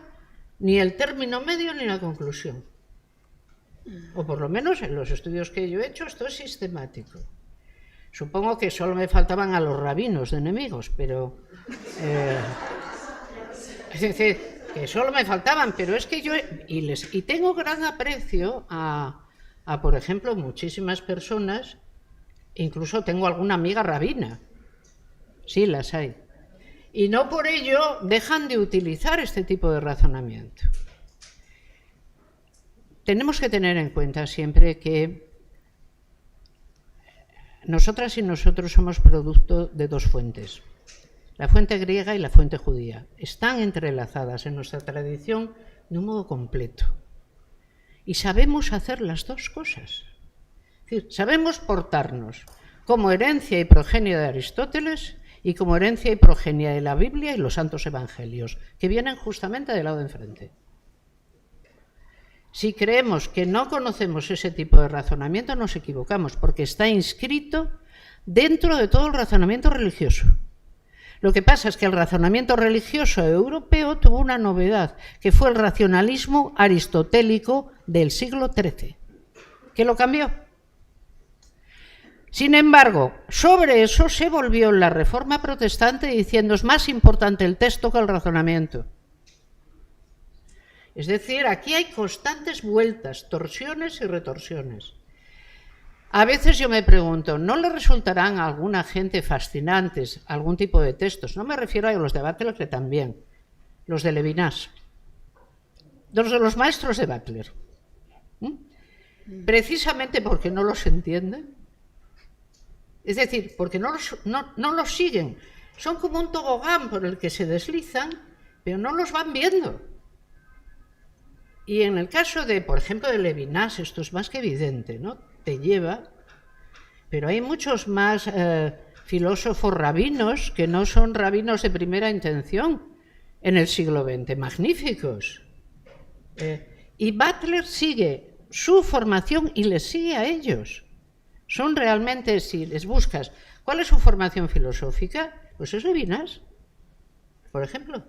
ni el término medio, ni la conclusión. O por lo menos en los estudios que yo he hecho esto es sistemático. Supongo que solo me faltaban a los rabinos de enemigos, pero... es decir, que solo me faltaban, pero es que yo... Y tengo gran aprecio a, por ejemplo, muchísimas personas, incluso tengo alguna amiga rabina. Sí, las hay. Y no por ello dejan de utilizar este tipo de razonamiento. Tenemos que tener en cuenta siempre que nosotras y nosotros somos producto de dos fuentes, la fuente griega y la fuente judía. Están entrelazadas en nuestra tradición de un modo completo. Y sabemos hacer las dos cosas. Es decir, sabemos portarnos como herencia y progenie de Aristóteles y como herencia y progenie de la Biblia y los santos evangelios, que vienen justamente del lado de enfrente. Si creemos que no conocemos ese tipo de razonamiento, nos equivocamos, porque está inscrito dentro de todo el razonamiento religioso. Lo que pasa es que el razonamiento religioso europeo tuvo una novedad, que fue el racionalismo aristotélico del siglo XIII, que lo cambió. Sin embargo, sobre eso se volvió la Reforma protestante diciendo es más importante el texto que el razonamiento. Es decir, aquí hay constantes vueltas, torsiones y retorsiones. A veces yo me pregunto, ¿no le resultarán a alguna gente fascinantes algún tipo de textos? No me refiero a los de Butler, que también, los de Levinas, los maestros de Butler. Precisamente porque no los entienden. Es decir, porque no los siguen. Son como un tobogán por el que se deslizan, pero no los van viendo. Y en el caso de, por ejemplo, de Levinas, esto es más que evidente, ¿no? Te lleva, pero hay muchos más filósofos rabinos que no son rabinos de primera intención en el siglo XX, magníficos. Y Butler sigue su formación y les sigue a ellos. Son realmente, si les buscas, ¿cuál es su formación filosófica? Pues es Levinas, por ejemplo.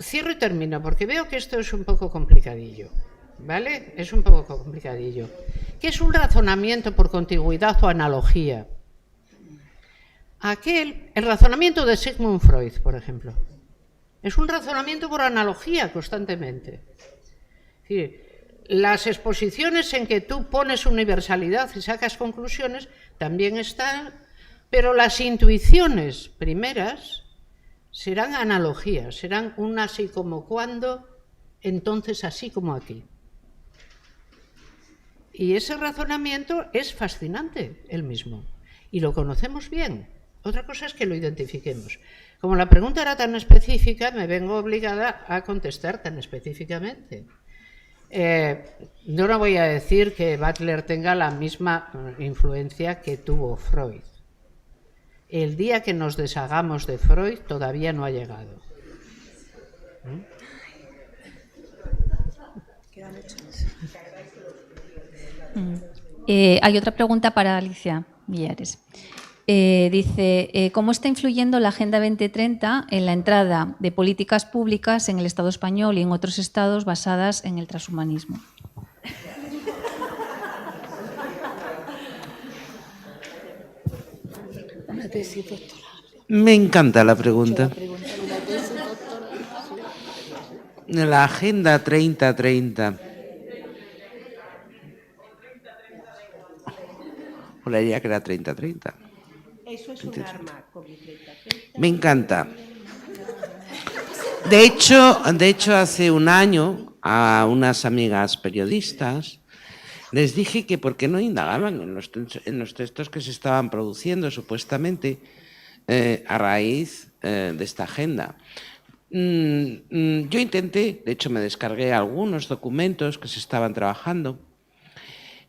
Cierro y termino, porque veo que esto es un poco complicadillo, ¿vale? Es un poco complicadillo. ¿Qué es un razonamiento por contigüidad o analogía? El razonamiento de Sigmund Freud, por ejemplo, es un razonamiento por analogía constantemente. Es decir, las exposiciones en que tú pones universalidad y sacas conclusiones también están, pero las intuiciones primeras serán analogías, serán un así como cuando, entonces así como aquí. Y ese razonamiento es fascinante, el mismo, y lo conocemos bien. Otra cosa es que lo identifiquemos. Como la pregunta era tan específica, me vengo obligada a contestar tan específicamente. Yo no voy a decir que Butler tenga la misma influencia que tuvo Freud. El día que nos deshagamos de Freud todavía no ha llegado. Hay otra pregunta para Alicia Villares. Dice, ¿cómo está influyendo la Agenda 2030 en la entrada de políticas públicas en el Estado español y en otros estados basadas en el transhumanismo? Me encanta la pregunta. La Agenda 2030. Juraría que era 30-30. Eso es un arma con mi 30. Me encanta. De hecho, hace un año a unas amigas periodistas les dije que por qué no indagaban en los textos que se estaban produciendo supuestamente a raíz de esta agenda. Yo intenté, de hecho me descargué algunos documentos que se estaban trabajando,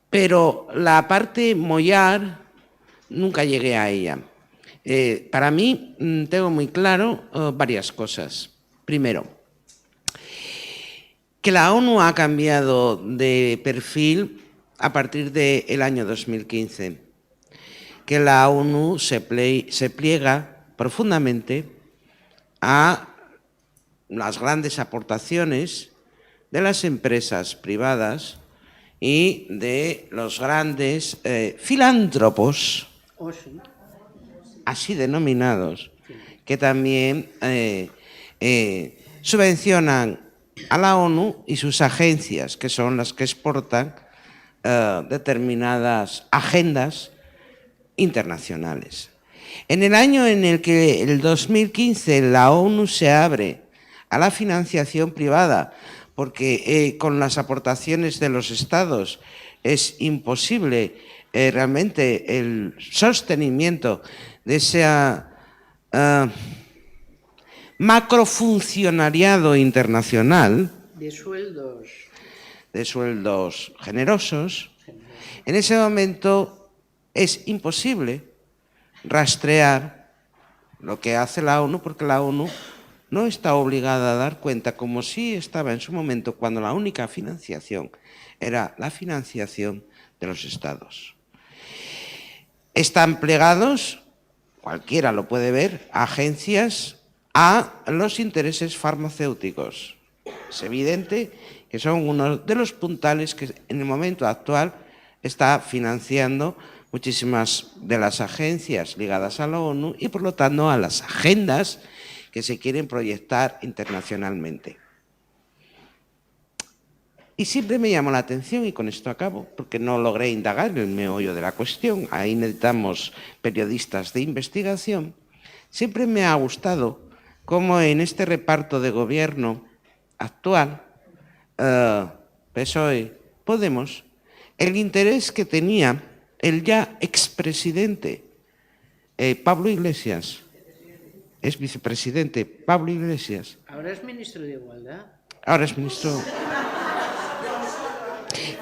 pero la parte mollar nunca llegué a ella. Para mí tengo muy claro varias cosas. Primero, que la ONU ha cambiado de perfil a partir del año 2015, que la ONU se pliega profundamente a las grandes aportaciones de las empresas privadas y de los grandes filántropos, así denominados, que también subvencionan a la ONU y sus agencias, que son las que exportan determinadas agendas internacionales. En el año en el que, el 2015, la ONU se abre a la financiación privada, porque con las aportaciones de los estados es imposible realmente el sostenimiento de ese macrofuncionariado internacional, de sueldos generosos, en ese momento es imposible rastrear lo que hace la ONU, porque la ONU no está obligada a dar cuenta, como sí estaba en su momento, cuando la única financiación era la financiación de los estados. Están plegados, cualquiera lo puede ver, agencias a los intereses farmacéuticos. Es evidente que son uno de los puntales que en el momento actual está financiando muchísimas de las agencias ligadas a la ONU y por lo tanto a las agendas que se quieren proyectar internacionalmente. Y siempre me llamó la atención, y con esto acabo, porque no logré indagar en el meollo de la cuestión, ahí necesitamos periodistas de investigación, siempre me ha gustado cómo en este reparto de gobierno actual, PSOE, Podemos, el interés que tenía el ya expresidente Pablo Iglesias, es vicepresidente Pablo Iglesias. Ahora es ministro de Igualdad. Ahora es ministro.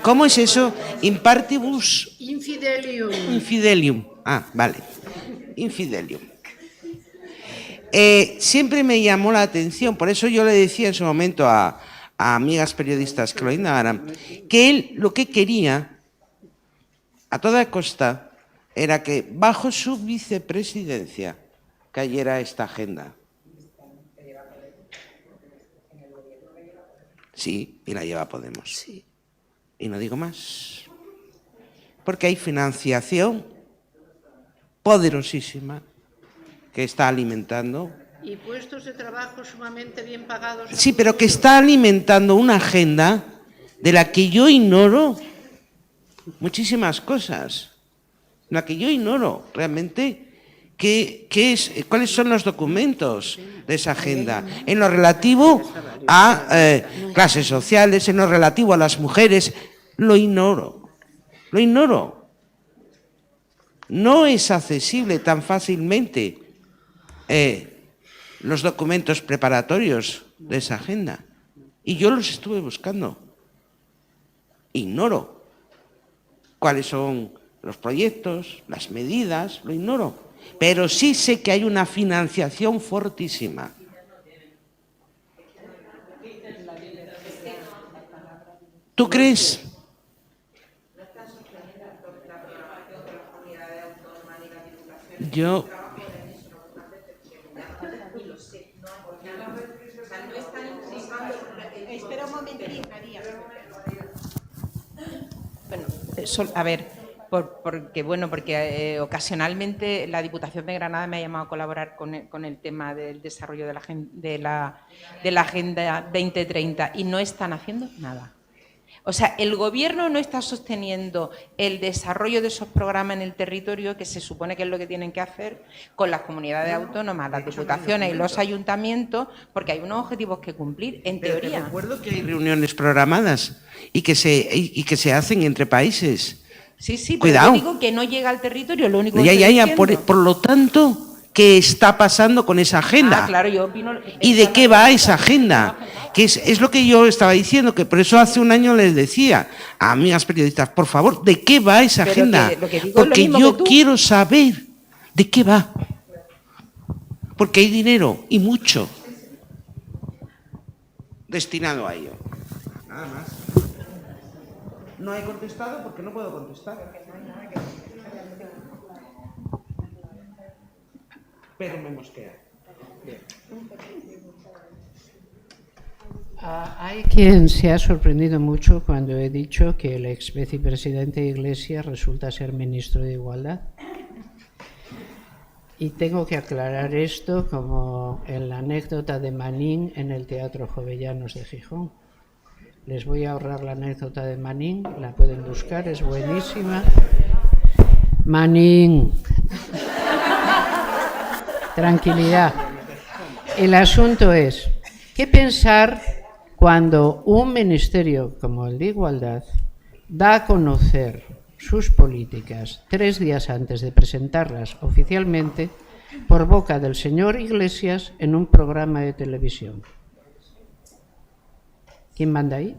¿Cómo es eso? Impartibus Infidelium. infidelium. Ah, vale. Infidelium. Siempre me llamó la atención, por eso yo le decía en su momento a amigas periodistas que lo indagaran, que él lo que quería, a toda costa, era que bajo su vicepresidencia cayera esta agenda. Sí, y la lleva Podemos. Sí. Y no digo más. Porque hay financiación poderosísima que está alimentando. Y puestos de trabajo sumamente bien pagados. Sí, pero que está alimentando una agenda de la que yo ignoro muchísimas cosas. La que yo ignoro realmente cuáles son los documentos de esa agenda. En lo relativo a clases sociales, en lo relativo a las mujeres, lo ignoro. Lo ignoro. No es accesible tan fácilmente los documentos preparatorios de esa agenda. Y yo los estuve buscando. Ignoro cuáles son los proyectos, las medidas, lo ignoro. Pero sí sé que hay una financiación fortísima. ¿Tú crees? Yo... Espera un momentín, María. Bueno, a ver, porque ocasionalmente la Diputación de Granada me ha llamado a colaborar con el tema del desarrollo de la Agenda 2030 y no están haciendo nada. O sea, el Gobierno no está sosteniendo el desarrollo de esos programas en el territorio, que se supone que es lo que tienen que hacer con las comunidades autónomas, las diputaciones y los ayuntamientos, porque hay unos objetivos que cumplir, en teoría. Te recuerdo que hay reuniones programadas y que se hacen entre países. Sí, pero cuidado. yo digo que no llega al territorio, lo único que estoy Ya, diciendo. por lo tanto, ¿qué está pasando con esa agenda? Ah, claro, yo opino... ¿Y de qué va esa agenda? Que es lo que yo estaba diciendo, que por eso hace un año les decía a amigas periodistas, por favor, ¿de qué va esa Pero agenda? lo que digo es lo Porque mismo yo que tú. quiero saber de qué va. Porque hay dinero, y mucho, destinado a ello. Nada más. No he contestado porque no puedo contestar. Pero me mosquea. Hay quien se ha sorprendido mucho cuando he dicho que el ex vicepresidente Iglesias resulta ser ministro de Igualdad. Y tengo que aclarar esto como en la anécdota de Manín en el Teatro Jovellanos de Gijón. Les voy a ahorrar la anécdota de Manín, la pueden buscar, es buenísima. Manín. Tranquilidad. El asunto es, ¿qué pensar cuando un ministerio como el de Igualdad da a conocer sus políticas 3 días antes de presentarlas oficialmente por boca del señor Iglesias en un programa de televisión? ¿Quién manda ahí?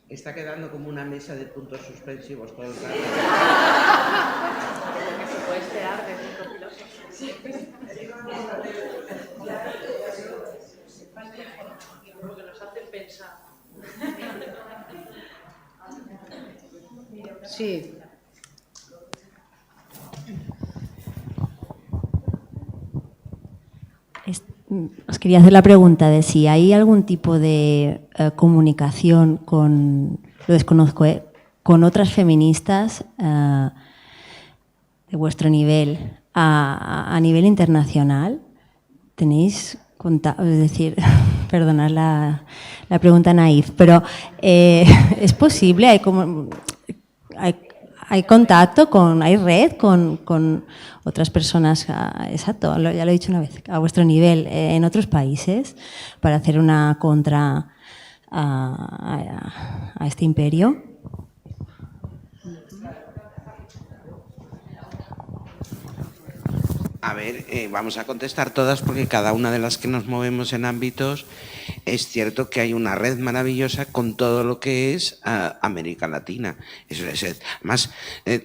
Está quedando como una mesa de puntos suspensivos todo el rato. Se puede esperar de 5 filósofos. Porque nos hacen pensar. Sí. os quería hacer la pregunta de si hay algún tipo de comunicación con, lo desconozco, con otras feministas de vuestro nivel a nivel internacional. ¿Tenéis contacto? Es decir, perdonad la pregunta naif, pero ¿es posible? ¿Hay contacto, hay red con otras personas, exacto, ya lo he dicho una vez, a vuestro nivel, en otros países, para hacer una contra a este imperio? A ver, vamos a contestar todas porque cada una de las que nos movemos en ámbitos es cierto que hay una red maravillosa con todo lo que es América Latina. Además,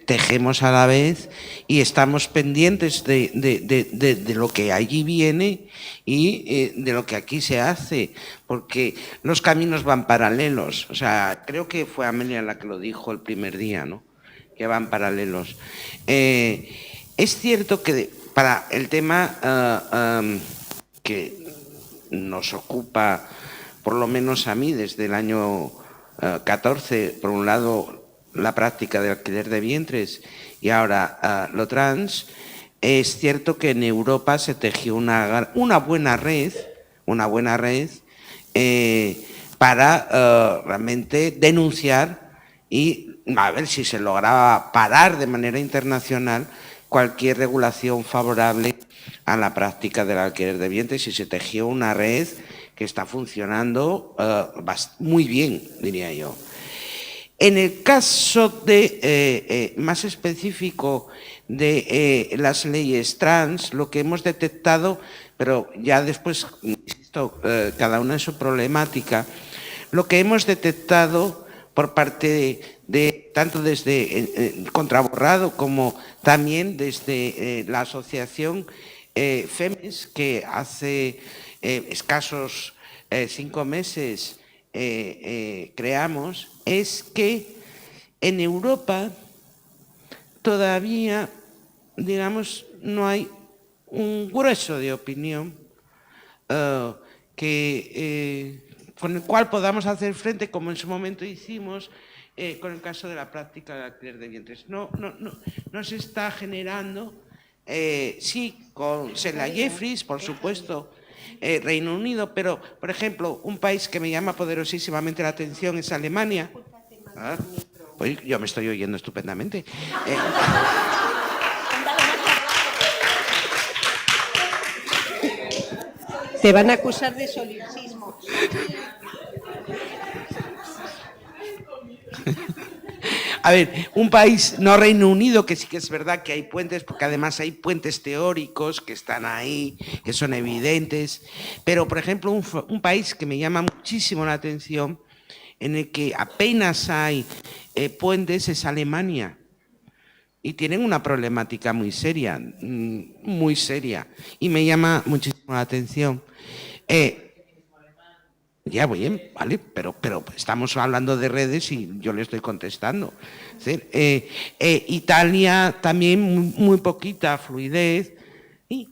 tejemos a la vez y estamos pendientes de lo que allí viene y de lo que aquí se hace, porque los caminos van paralelos. O sea, creo que fue Amelia la que lo dijo el primer día, ¿no? Que van paralelos. Es cierto que para el tema que nos ocupa, por lo menos a mí, desde el año 14, por un lado, la práctica del alquiler de vientres y ahora lo trans, es cierto que en Europa se tejió una buena red para realmente denunciar y a ver si se lograba parar de manera internacional cualquier regulación favorable a la práctica del alquiler de vientres, y se tejió una red que está funcionando muy bien, diría yo. En el caso de más específico de las leyes trans, lo que hemos detectado, pero ya después, insisto, cada una en su problemática, lo que hemos detectado por parte de tanto desde Contraborrado como también desde la asociación FEMES, que hace escasos 5 meses creamos, es que en Europa todavía, digamos, no hay un grueso de opinión con el cual podamos hacer frente, como en su momento hicimos, con el caso de la práctica del alquiler de vientres. No se está generando, sí, con Celia Jeffries, por supuesto, Reino Unido, pero, por ejemplo, un país que me llama poderosísimamente la atención es Alemania. Pues yo me estoy oyendo estupendamente. Te van a acusar de solipsismo. A ver, un país, no Reino Unido, que sí que es verdad que hay puentes, porque además hay puentes teóricos que están ahí, que son evidentes, pero por ejemplo un país que me llama muchísimo la atención, en el que apenas hay puentes, es Alemania. Y tienen una problemática muy seria, y me llama muchísimo la atención. Ya, bien, vale, pero estamos hablando de redes y yo le estoy contestando. Es decir, Italia también muy poquita fluidez. Y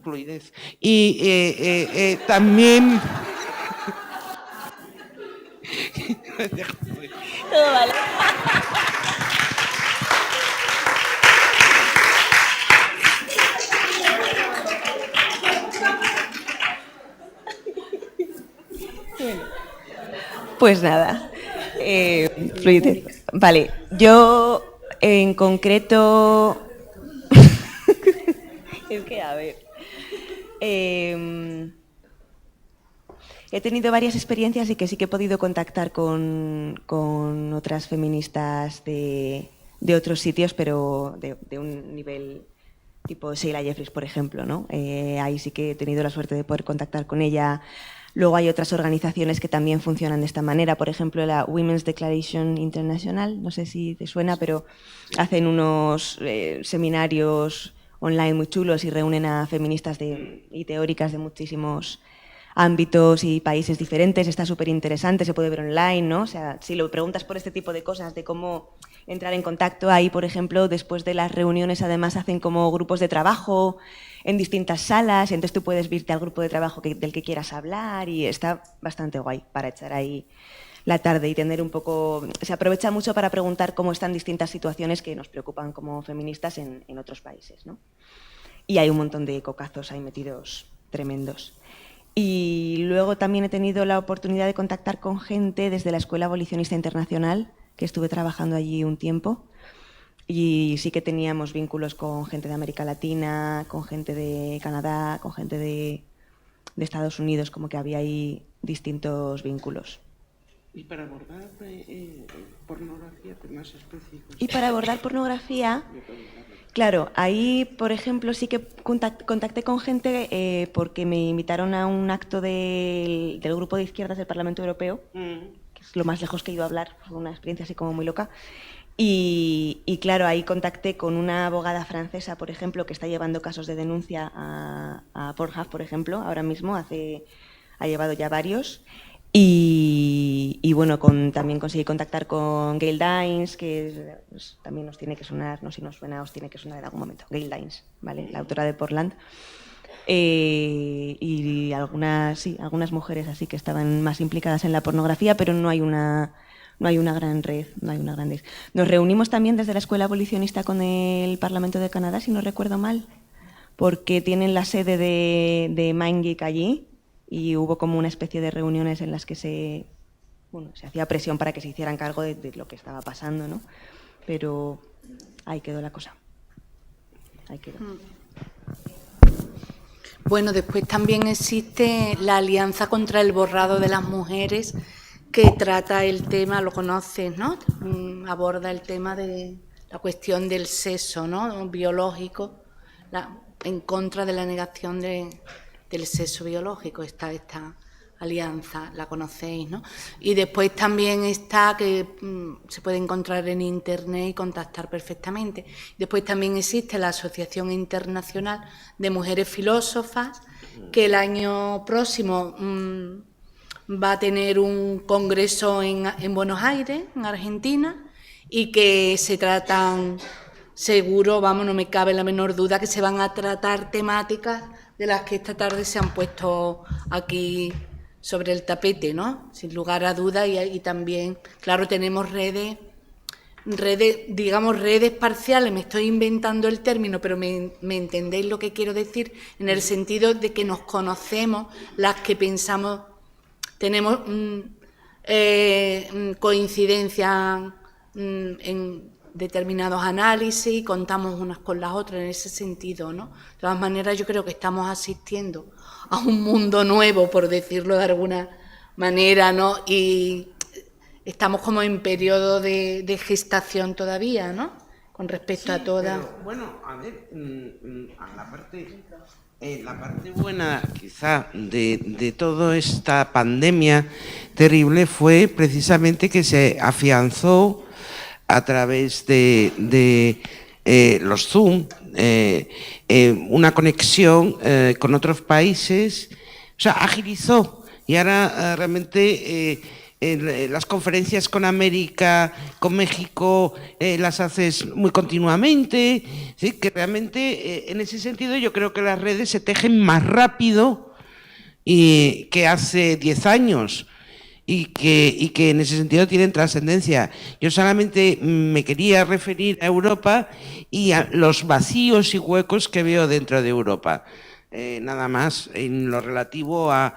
también... Todo vale. Pues nada, fluidez. Vale, yo en concreto... es que, a ver... he tenido varias experiencias y que sí que he podido contactar con otras feministas de otros sitios, pero de un nivel tipo Sheila Jeffries, por ejemplo, ¿no? Ahí sí que he tenido la suerte de poder contactar con ella. Luego hay otras organizaciones que también funcionan de esta manera, por ejemplo la Women's Declaration International, no sé si te suena, pero hacen unos seminarios online muy chulos y reúnen a feministas y teóricas de muchísimos ámbitos y países diferentes, está súper interesante, se puede ver online, ¿no? O sea, si lo preguntas por este tipo de cosas, de cómo entrar en contacto, ahí, por ejemplo, después de las reuniones, además, hacen como grupos de trabajo en distintas salas, entonces tú puedes irte al grupo de trabajo del que quieras hablar y está bastante guay para echar ahí la tarde y tener un poco... Se aprovecha mucho para preguntar cómo están distintas situaciones que nos preocupan como feministas en otros países, ¿no? Y hay un montón de cocazos ahí metidos tremendos. Y luego también he tenido la oportunidad de contactar con gente desde la Escuela Abolicionista Internacional, que estuve trabajando allí un tiempo, y sí que teníamos vínculos con gente de América Latina, con gente de Canadá, con gente de Estados Unidos, como que había ahí distintos vínculos. Y para abordar pornografía, pues más específicos. Y para abordar pornografía, claro, ahí, por ejemplo, sí que contacté con gente porque me invitaron a un acto del grupo de izquierdas del Parlamento Europeo, que es lo más lejos que he ido a hablar, fue una experiencia así como muy loca. Y claro, ahí contacté con una abogada francesa, por ejemplo, que está llevando casos de denuncia a Pornhub, por ejemplo, ahora mismo, ha llevado ya varios. Y bueno, también conseguí contactar con Gail Dines, que pues, también nos tiene que sonar, no si nos suena, os tiene que sonar en algún momento. Gail Dines, ¿vale? La autora de Portland. Y algunas mujeres así que estaban más implicadas en la pornografía, pero no hay una gran red, Nos reunimos también desde la Escuela Abolicionista con el Parlamento de Canadá, si no recuerdo mal, porque tienen la sede de MindGeek allí. Y hubo como una especie de reuniones en las que se hacía presión para que se hicieran cargo de lo que estaba pasando, ¿no? Pero ahí quedó la cosa. Ahí quedó. Bueno, después también existe la Alianza contra el Borrado de las Mujeres, que trata el tema, lo conoces, ¿no? Aborda el tema de la cuestión del sexo, ¿no? Biológico, en contra de la negación del sexo biológico, está esta alianza, la conocéis, ¿no? Y después también está, que se puede encontrar en Internet y contactar perfectamente. Después también existe la Asociación Internacional de Mujeres Filósofas, que el año próximo va a tener un congreso en Buenos Aires, en Argentina, y que se tratan, seguro, no me cabe la menor duda, que se van a tratar temáticas de las que esta tarde se han puesto aquí sobre el tapete, ¿no? Sin lugar a dudas, y también, claro, tenemos redes, digamos, redes parciales, me estoy inventando el término, pero me entendéis lo que quiero decir, en el sentido de que nos conocemos, las que pensamos, tenemos coincidencia en determinados análisis y contamos unas con las otras en ese sentido, ¿no? De todas maneras, yo creo que estamos asistiendo a un mundo nuevo, por decirlo de alguna manera, ¿no? Y estamos como en periodo de gestación todavía, ¿no? Con respecto a toda... Pero, bueno, a ver, la parte buena, quizá, de toda esta pandemia terrible fue precisamente que se afianzó a través de los Zoom, una conexión con otros países, o sea, agilizó. Y ahora realmente las conferencias con América, con México, las haces muy continuamente, ¿sí? Que realmente en ese sentido yo creo que las redes se tejen más rápido que hace 10 años. Y que en ese sentido tienen trascendencia. Yo solamente me quería referir a Europa y a los vacíos y huecos que veo dentro de Europa. Nada más en lo relativo a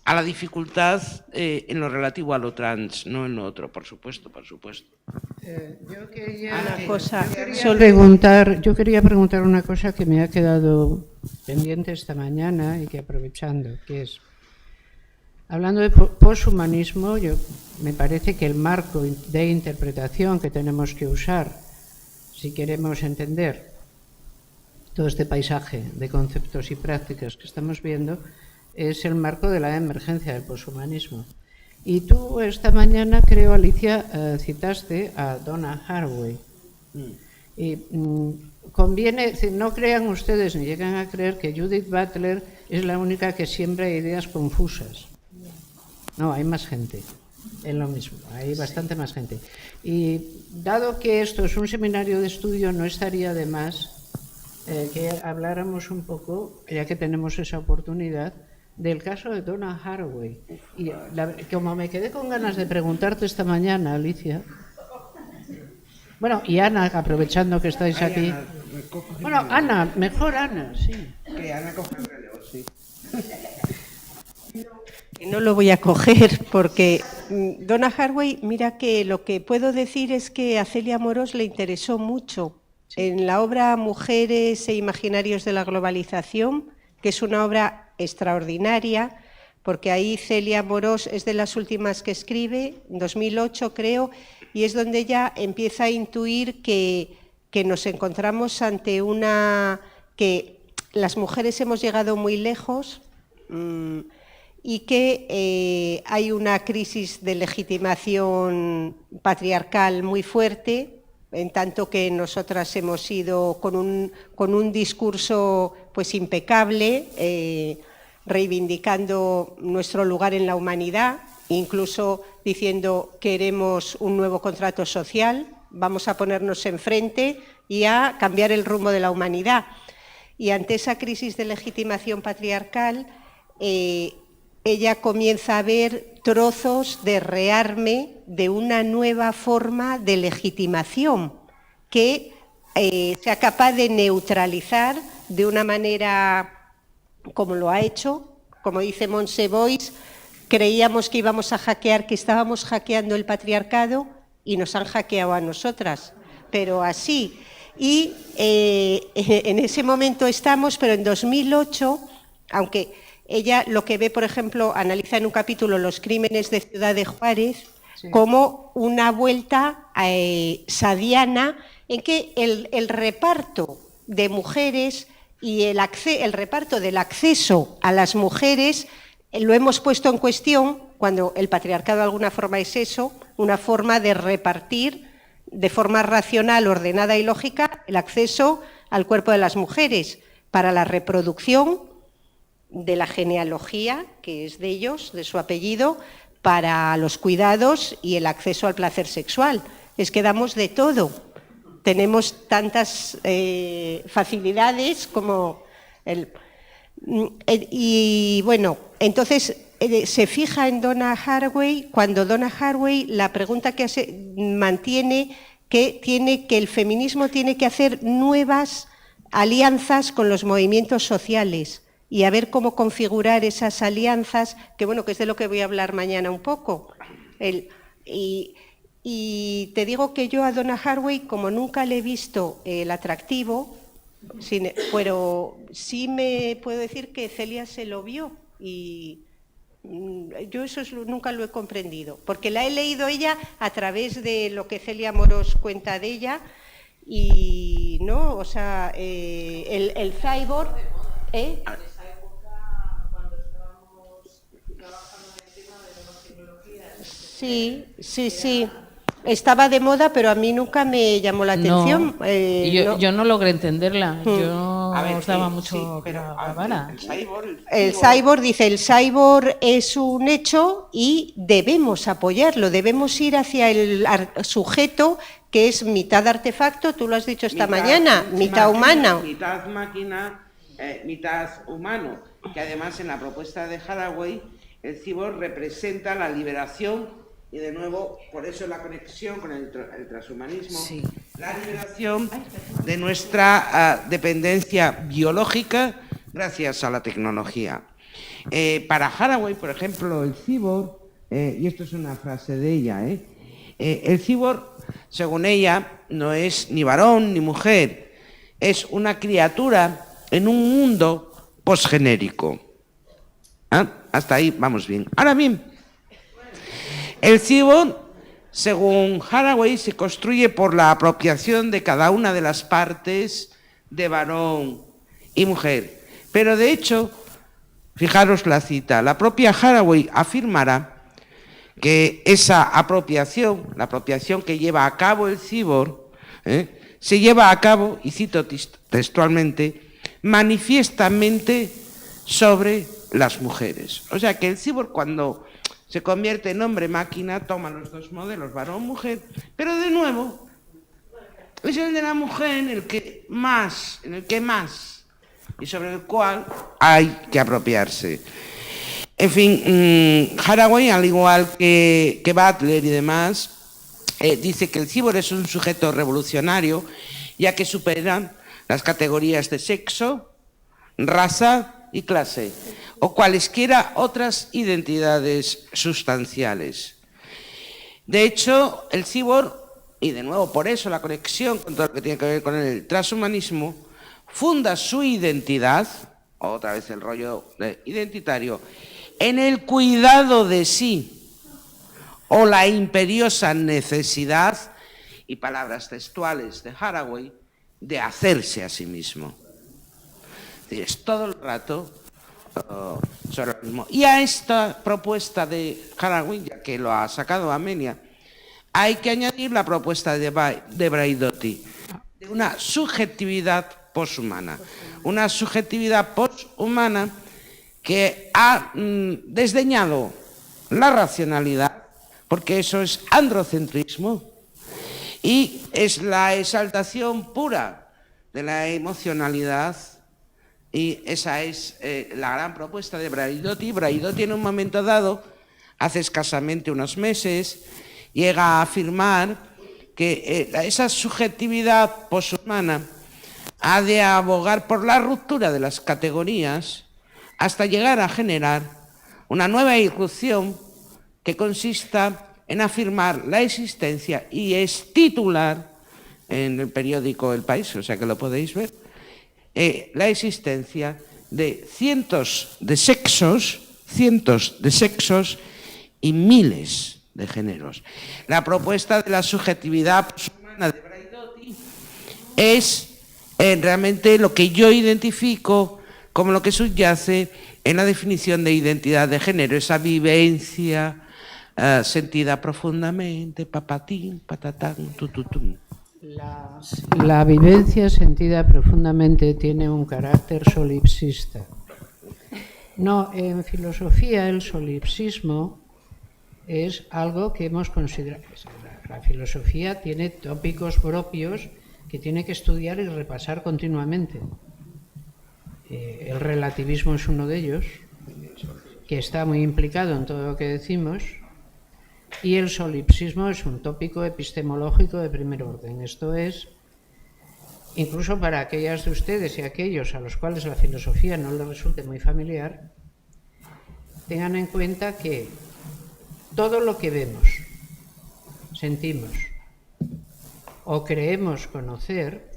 la dificultad, en lo relativo a lo trans, no en lo otro, por supuesto. Yo quería preguntar una cosa que me ha quedado pendiente esta mañana y que aprovechando, que es... Hablando de poshumanismo, me parece que el marco de interpretación que tenemos que usar si queremos entender todo este paisaje de conceptos y prácticas que estamos viendo es el marco de la emergencia del poshumanismo. Y tú esta mañana, creo, Alicia, citaste a Donna Haraway. Y conviene, no crean ustedes ni llegan a creer que Judith Butler es la única que siembra ideas confusas. No, hay más gente en lo mismo, hay bastante más gente. Y dado que esto es un seminario de estudio, no estaría de más que habláramos un poco, ya que tenemos esa oportunidad, del caso de Donna Haraway. Y como me quedé con ganas de preguntarte esta mañana, Alicia, bueno, y Ana, aprovechando que estáis aquí. Ana, bueno, Ana, mejor Ana, sí. Que Ana coge el relevo, sí. No lo voy a coger porque Donna Haraway, mira que lo que puedo decir es que a Celia Amorós le interesó mucho. En la obra Mujeres e Imaginarios de la Globalización, que es una obra extraordinaria, porque ahí Celia Amorós es de las últimas que escribe, en 2008 creo, y es donde ella empieza a intuir que nos encontramos ante que las mujeres hemos llegado muy lejos y que hay una crisis de legitimación patriarcal muy fuerte, en tanto que nosotras hemos ido con un discurso pues impecable, reivindicando nuestro lugar en la humanidad, incluso diciendo queremos un nuevo contrato social, vamos a ponernos enfrente y a cambiar el rumbo de la humanidad. Y ante esa crisis de legitimación patriarcal, ella comienza a ver trozos de rearme de una nueva forma de legitimación que sea capaz de neutralizar de una manera como lo ha hecho. Como dice Montse Boix, creíamos que íbamos a hackear, que estábamos hackeando el patriarcado y nos han hackeado a nosotras, pero así. Y en ese momento estamos, pero en 2008, aunque ella lo que ve, por ejemplo, analiza en un capítulo los crímenes de Ciudad de Juárez, sí, como una vuelta sadiana en que el reparto de mujeres y el reparto del acceso a las mujeres lo hemos puesto en cuestión cuando el patriarcado de alguna forma es eso, una forma de repartir de forma racional, ordenada y lógica el acceso al cuerpo de las mujeres para la reproducción de la genealogía, que es de ellos, de su apellido, para los cuidados y el acceso al placer sexual. Es que damos de todo. Tenemos tantas facilidades como y bueno, entonces se fija en Donna Haraway, cuando Donna Haraway la pregunta que mantiene que el feminismo tiene que hacer nuevas alianzas con los movimientos sociales y a ver cómo configurar esas alianzas, que bueno, que es de lo que voy a hablar mañana un poco. Y te digo que yo a Donna Haraway, como nunca le he visto el atractivo, pero sí me puedo decir que Celia se lo vio y yo eso nunca lo he comprendido, porque la he leído ella a través de lo que Celia Amorós cuenta de ella y no, o sea, el cyborg, sí. Estaba de moda, pero a mí nunca me llamó la atención. Yo no logré entenderla. Yo estaba mucho... Sí, pero el cyborg dice, el cyborg es un hecho y debemos apoyarlo, debemos ir hacia el sujeto que es mitad artefacto, tú lo has dicho esta mañana, mitad humana. Mitad máquina, mitad humano, que además en la propuesta de Haraway, el cyborg representa la liberación. Y de nuevo, por eso la conexión con el transhumanismo, sí, la liberación de nuestra dependencia biológica gracias a la tecnología. Para Haraway, por ejemplo, el cyborg, y esto es una frase de ella, el cyborg, según ella, no es ni varón ni mujer, es una criatura en un mundo posgenérico. Hasta ahí vamos bien. Ahora bien, el cyborg, según Haraway, se construye por la apropiación de cada una de las partes de varón y mujer. Pero de hecho, fijaros la cita, la propia Haraway afirmará que esa apropiación, la apropiación que lleva a cabo el cyborg, se lleva a cabo, y cito textualmente, manifiestamente sobre las mujeres. O sea que el cyborg, cuando se convierte en hombre-máquina, toma los dos modelos, varón-mujer, pero de nuevo es el de la mujer en el que más, y sobre el cual hay que apropiarse. En fin, Haraway, al igual que Butler y demás, dice que el cyborg es un sujeto revolucionario, ya que superan las categorías de sexo, raza y clase, o cualesquiera otras identidades sustanciales. De hecho, el cyborg, y de nuevo por eso la conexión con todo lo que tiene que ver con el transhumanismo, funda su identidad, otra vez el rollo identitario, en el cuidado de sí o la imperiosa necesidad, y palabras textuales de Haraway, de hacerse a sí mismo. Es decir, es todo el rato sobre lo mismo. Y a esta propuesta de Haraway, ya que lo ha sacado Amelia, hay que añadir la propuesta de Braidotti, de una subjetividad poshumana. Una subjetividad poshumana que ha desdeñado la racionalidad, porque eso es androcentrismo, y es la exaltación pura de la emocionalidad, y esa es la gran propuesta de Braidotti. Braidotti, en un momento dado, hace escasamente unos meses, llega a afirmar que esa subjetividad poshumana ha de abogar por la ruptura de las categorías hasta llegar a generar una nueva irrupción que consista en afirmar la existencia, y es titular en el periódico El País, o sea que lo podéis ver, la existencia de cientos de sexos y miles de géneros. La propuesta de la subjetividad poshumana de Braidotti es realmente lo que yo identifico como lo que subyace en la definición de identidad de género, esa vivencia sentida profundamente, papatín, patatán, tututum. La vivencia sentida profundamente tiene un carácter solipsista. No, en filosofía el solipsismo es algo que hemos considerado. La filosofía tiene tópicos propios que tiene que estudiar y repasar continuamente. El relativismo es uno de ellos, que está muy implicado en todo lo que decimos, y el solipsismo es un tópico epistemológico de primer orden. Esto es, incluso para aquellas de ustedes y aquellos a los cuales la filosofía no les resulte muy familiar, tengan en cuenta que todo lo que vemos, sentimos o creemos conocer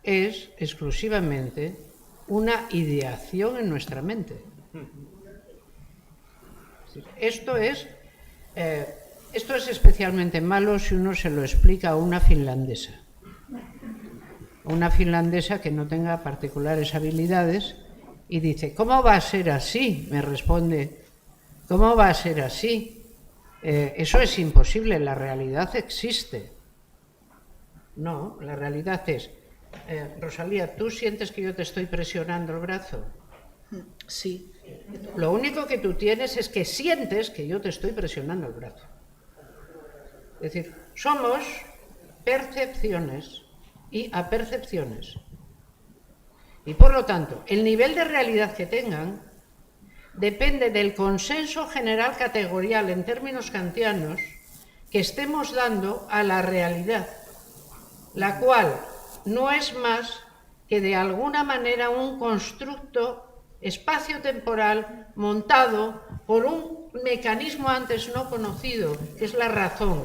es exclusivamente una ideación en nuestra mente. Esto es especialmente malo si uno se lo explica a una finlandesa. Una finlandesa que no tenga particulares habilidades y dice, ¿cómo va a ser así? Me responde, ¿cómo va a ser así? Eso es imposible, la realidad existe. No, la realidad es, Rosalía, ¿tú sientes que yo te estoy presionando el brazo? Sí. Lo único que tú tienes es que sientes que yo te estoy presionando el brazo. Es decir, somos percepciones y apercepciones. Y por lo tanto, el nivel de realidad que tengan depende del consenso general categorial en términos kantianos que estemos dando a la realidad, la cual no es más que de alguna manera un constructo espacio-temporal montado por un mecanismo antes no conocido, que es la razón,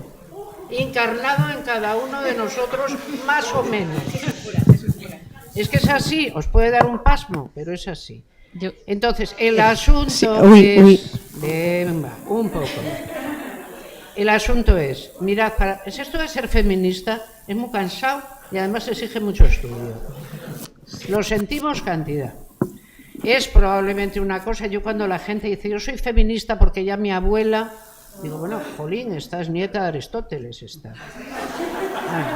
encarnado en cada uno de nosotros más o menos. Es que es así, os puede dar un pasmo, pero es así. Entonces, el asunto es... Venga, un poco. El asunto es, mirad, esto de ser feminista es muy cansado y además exige mucho estudio. Lo sentimos cantidad. Es probablemente una cosa, yo cuando la gente dice, yo soy feminista porque ya mi abuela, digo, bueno, jolín, estás nieta de Aristóteles, está. Bueno.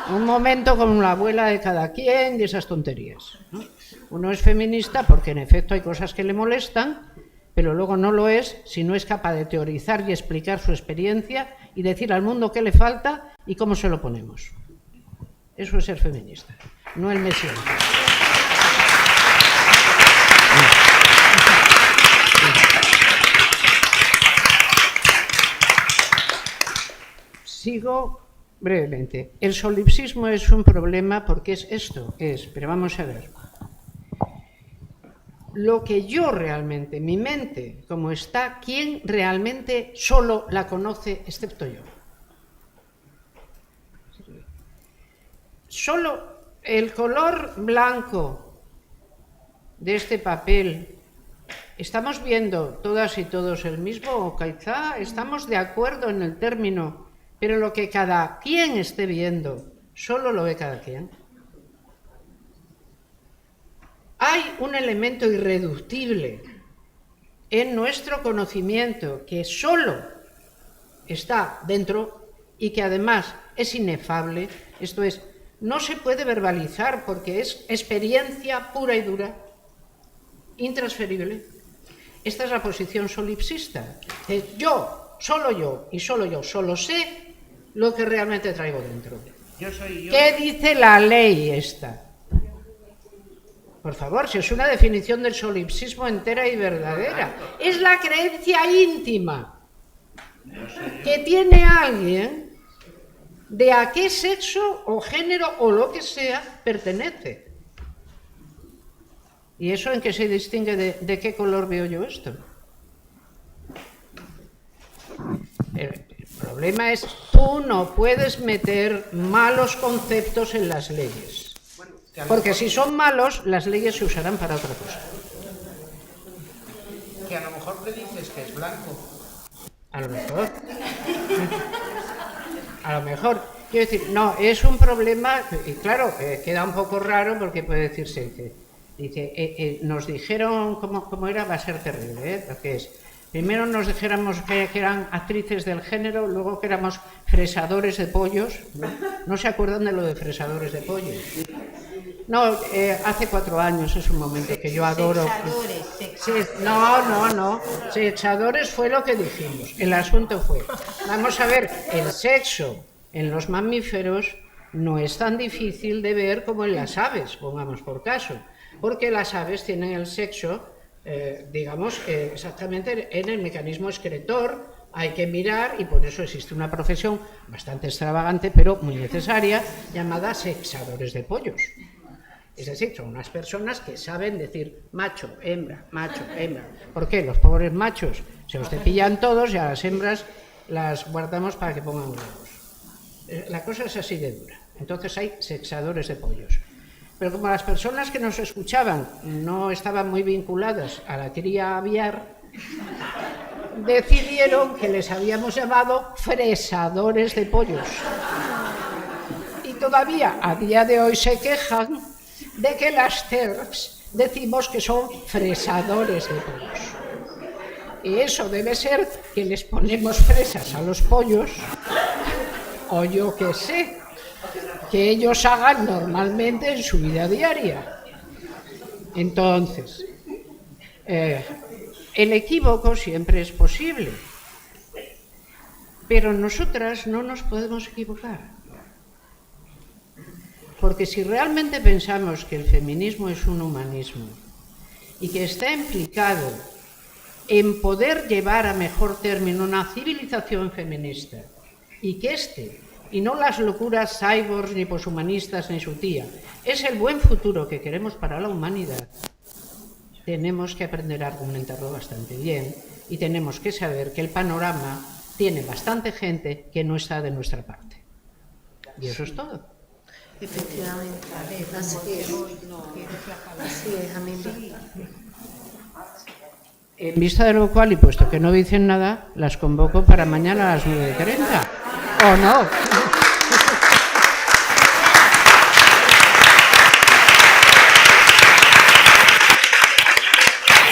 Un momento como la abuela de cada quien y esas tonterías, ¿no? Uno es feminista porque en efecto hay cosas que le molestan, pero luego no lo es si no es capaz de teorizar y explicar su experiencia y decir al mundo qué le falta y cómo se lo ponemos. Eso es ser feminista, no el mesiánico. Sigo brevemente. El solipsismo es un problema porque es esto, pero vamos a ver. Lo que yo realmente, mi mente, como está, ¿quién realmente solo la conoce excepto yo? Solo el color blanco de este papel, ¿estamos viendo todas y todos el mismo? O quizá estamos de acuerdo en el término, pero lo que cada quien esté viendo, solo lo ve cada quien. Hay un elemento irreductible en nuestro conocimiento que solo está dentro y que además es inefable, esto es, no se puede verbalizar porque es experiencia pura y dura, intransferible. Esta es la posición solipsista. Yo solo sé lo que realmente traigo dentro. ¿Qué dice la ley esta? Por favor, si es una definición del solipsismo entera y verdadera. Es la creencia íntima que tiene alguien de a qué sexo o género o lo que sea pertenece. ¿Y eso en qué se distingue de qué color veo yo esto? El problema es, tú no puedes meter malos conceptos en las leyes. Porque si son malos, las leyes se usarán para otra cosa. Que a lo mejor le dices que es blanco. A lo mejor. A lo mejor. Quiero decir, no, es un problema, y claro, queda un poco raro porque puede decirse que nos dijeron cómo era, va a ser terrible, porque es, primero nos dijéramos que eran actrices del género, luego que éramos fresadores de pollos, ¿no se acuerdan de lo de fresadores de pollos? No, hace 4 años es un momento que yo adoro. No. Sexadores fue lo que dijimos. El asunto fue, vamos a ver, el sexo en los mamíferos no es tan difícil de ver como en las aves, pongamos por caso, porque las aves tienen el sexo, exactamente en el mecanismo excretor. Hay que mirar, y por eso existe una profesión bastante extravagante, pero muy necesaria, llamada sexadores de pollos. Es decir, son unas personas que saben decir macho, hembra, macho, hembra. ¿Por qué? Los pobres machos se los cepillan todos y a las hembras las guardamos para que pongan huevos. La cosa es así de dura. Entonces hay sexadores de pollos. Pero como las personas que nos escuchaban no estaban muy vinculadas a la cría aviar, decidieron que les habíamos llamado fresadores de pollos. Y todavía a día de hoy se quejan de que las TERFs decimos que son fresadores de pollos. Y eso debe ser que les ponemos fresas a los pollos, o yo qué sé, que ellos hagan normalmente en su vida diaria. Entonces, el equívoco siempre es posible, pero nosotras no nos podemos equivocar. Porque si realmente pensamos que el feminismo es un humanismo y que está implicado en poder llevar a mejor término una civilización feminista, y que y no las locuras cyborgs ni poshumanistas ni su tía, es el buen futuro que queremos para la humanidad, tenemos que aprender a argumentarlo bastante bien y tenemos que saber que el panorama tiene bastante gente que no está de nuestra parte. Y eso es todo. Efectivamente, así es, a mí. En vista de lo cual, y puesto que no dicen nada, las convoco para mañana a las 9:30. ¿O no?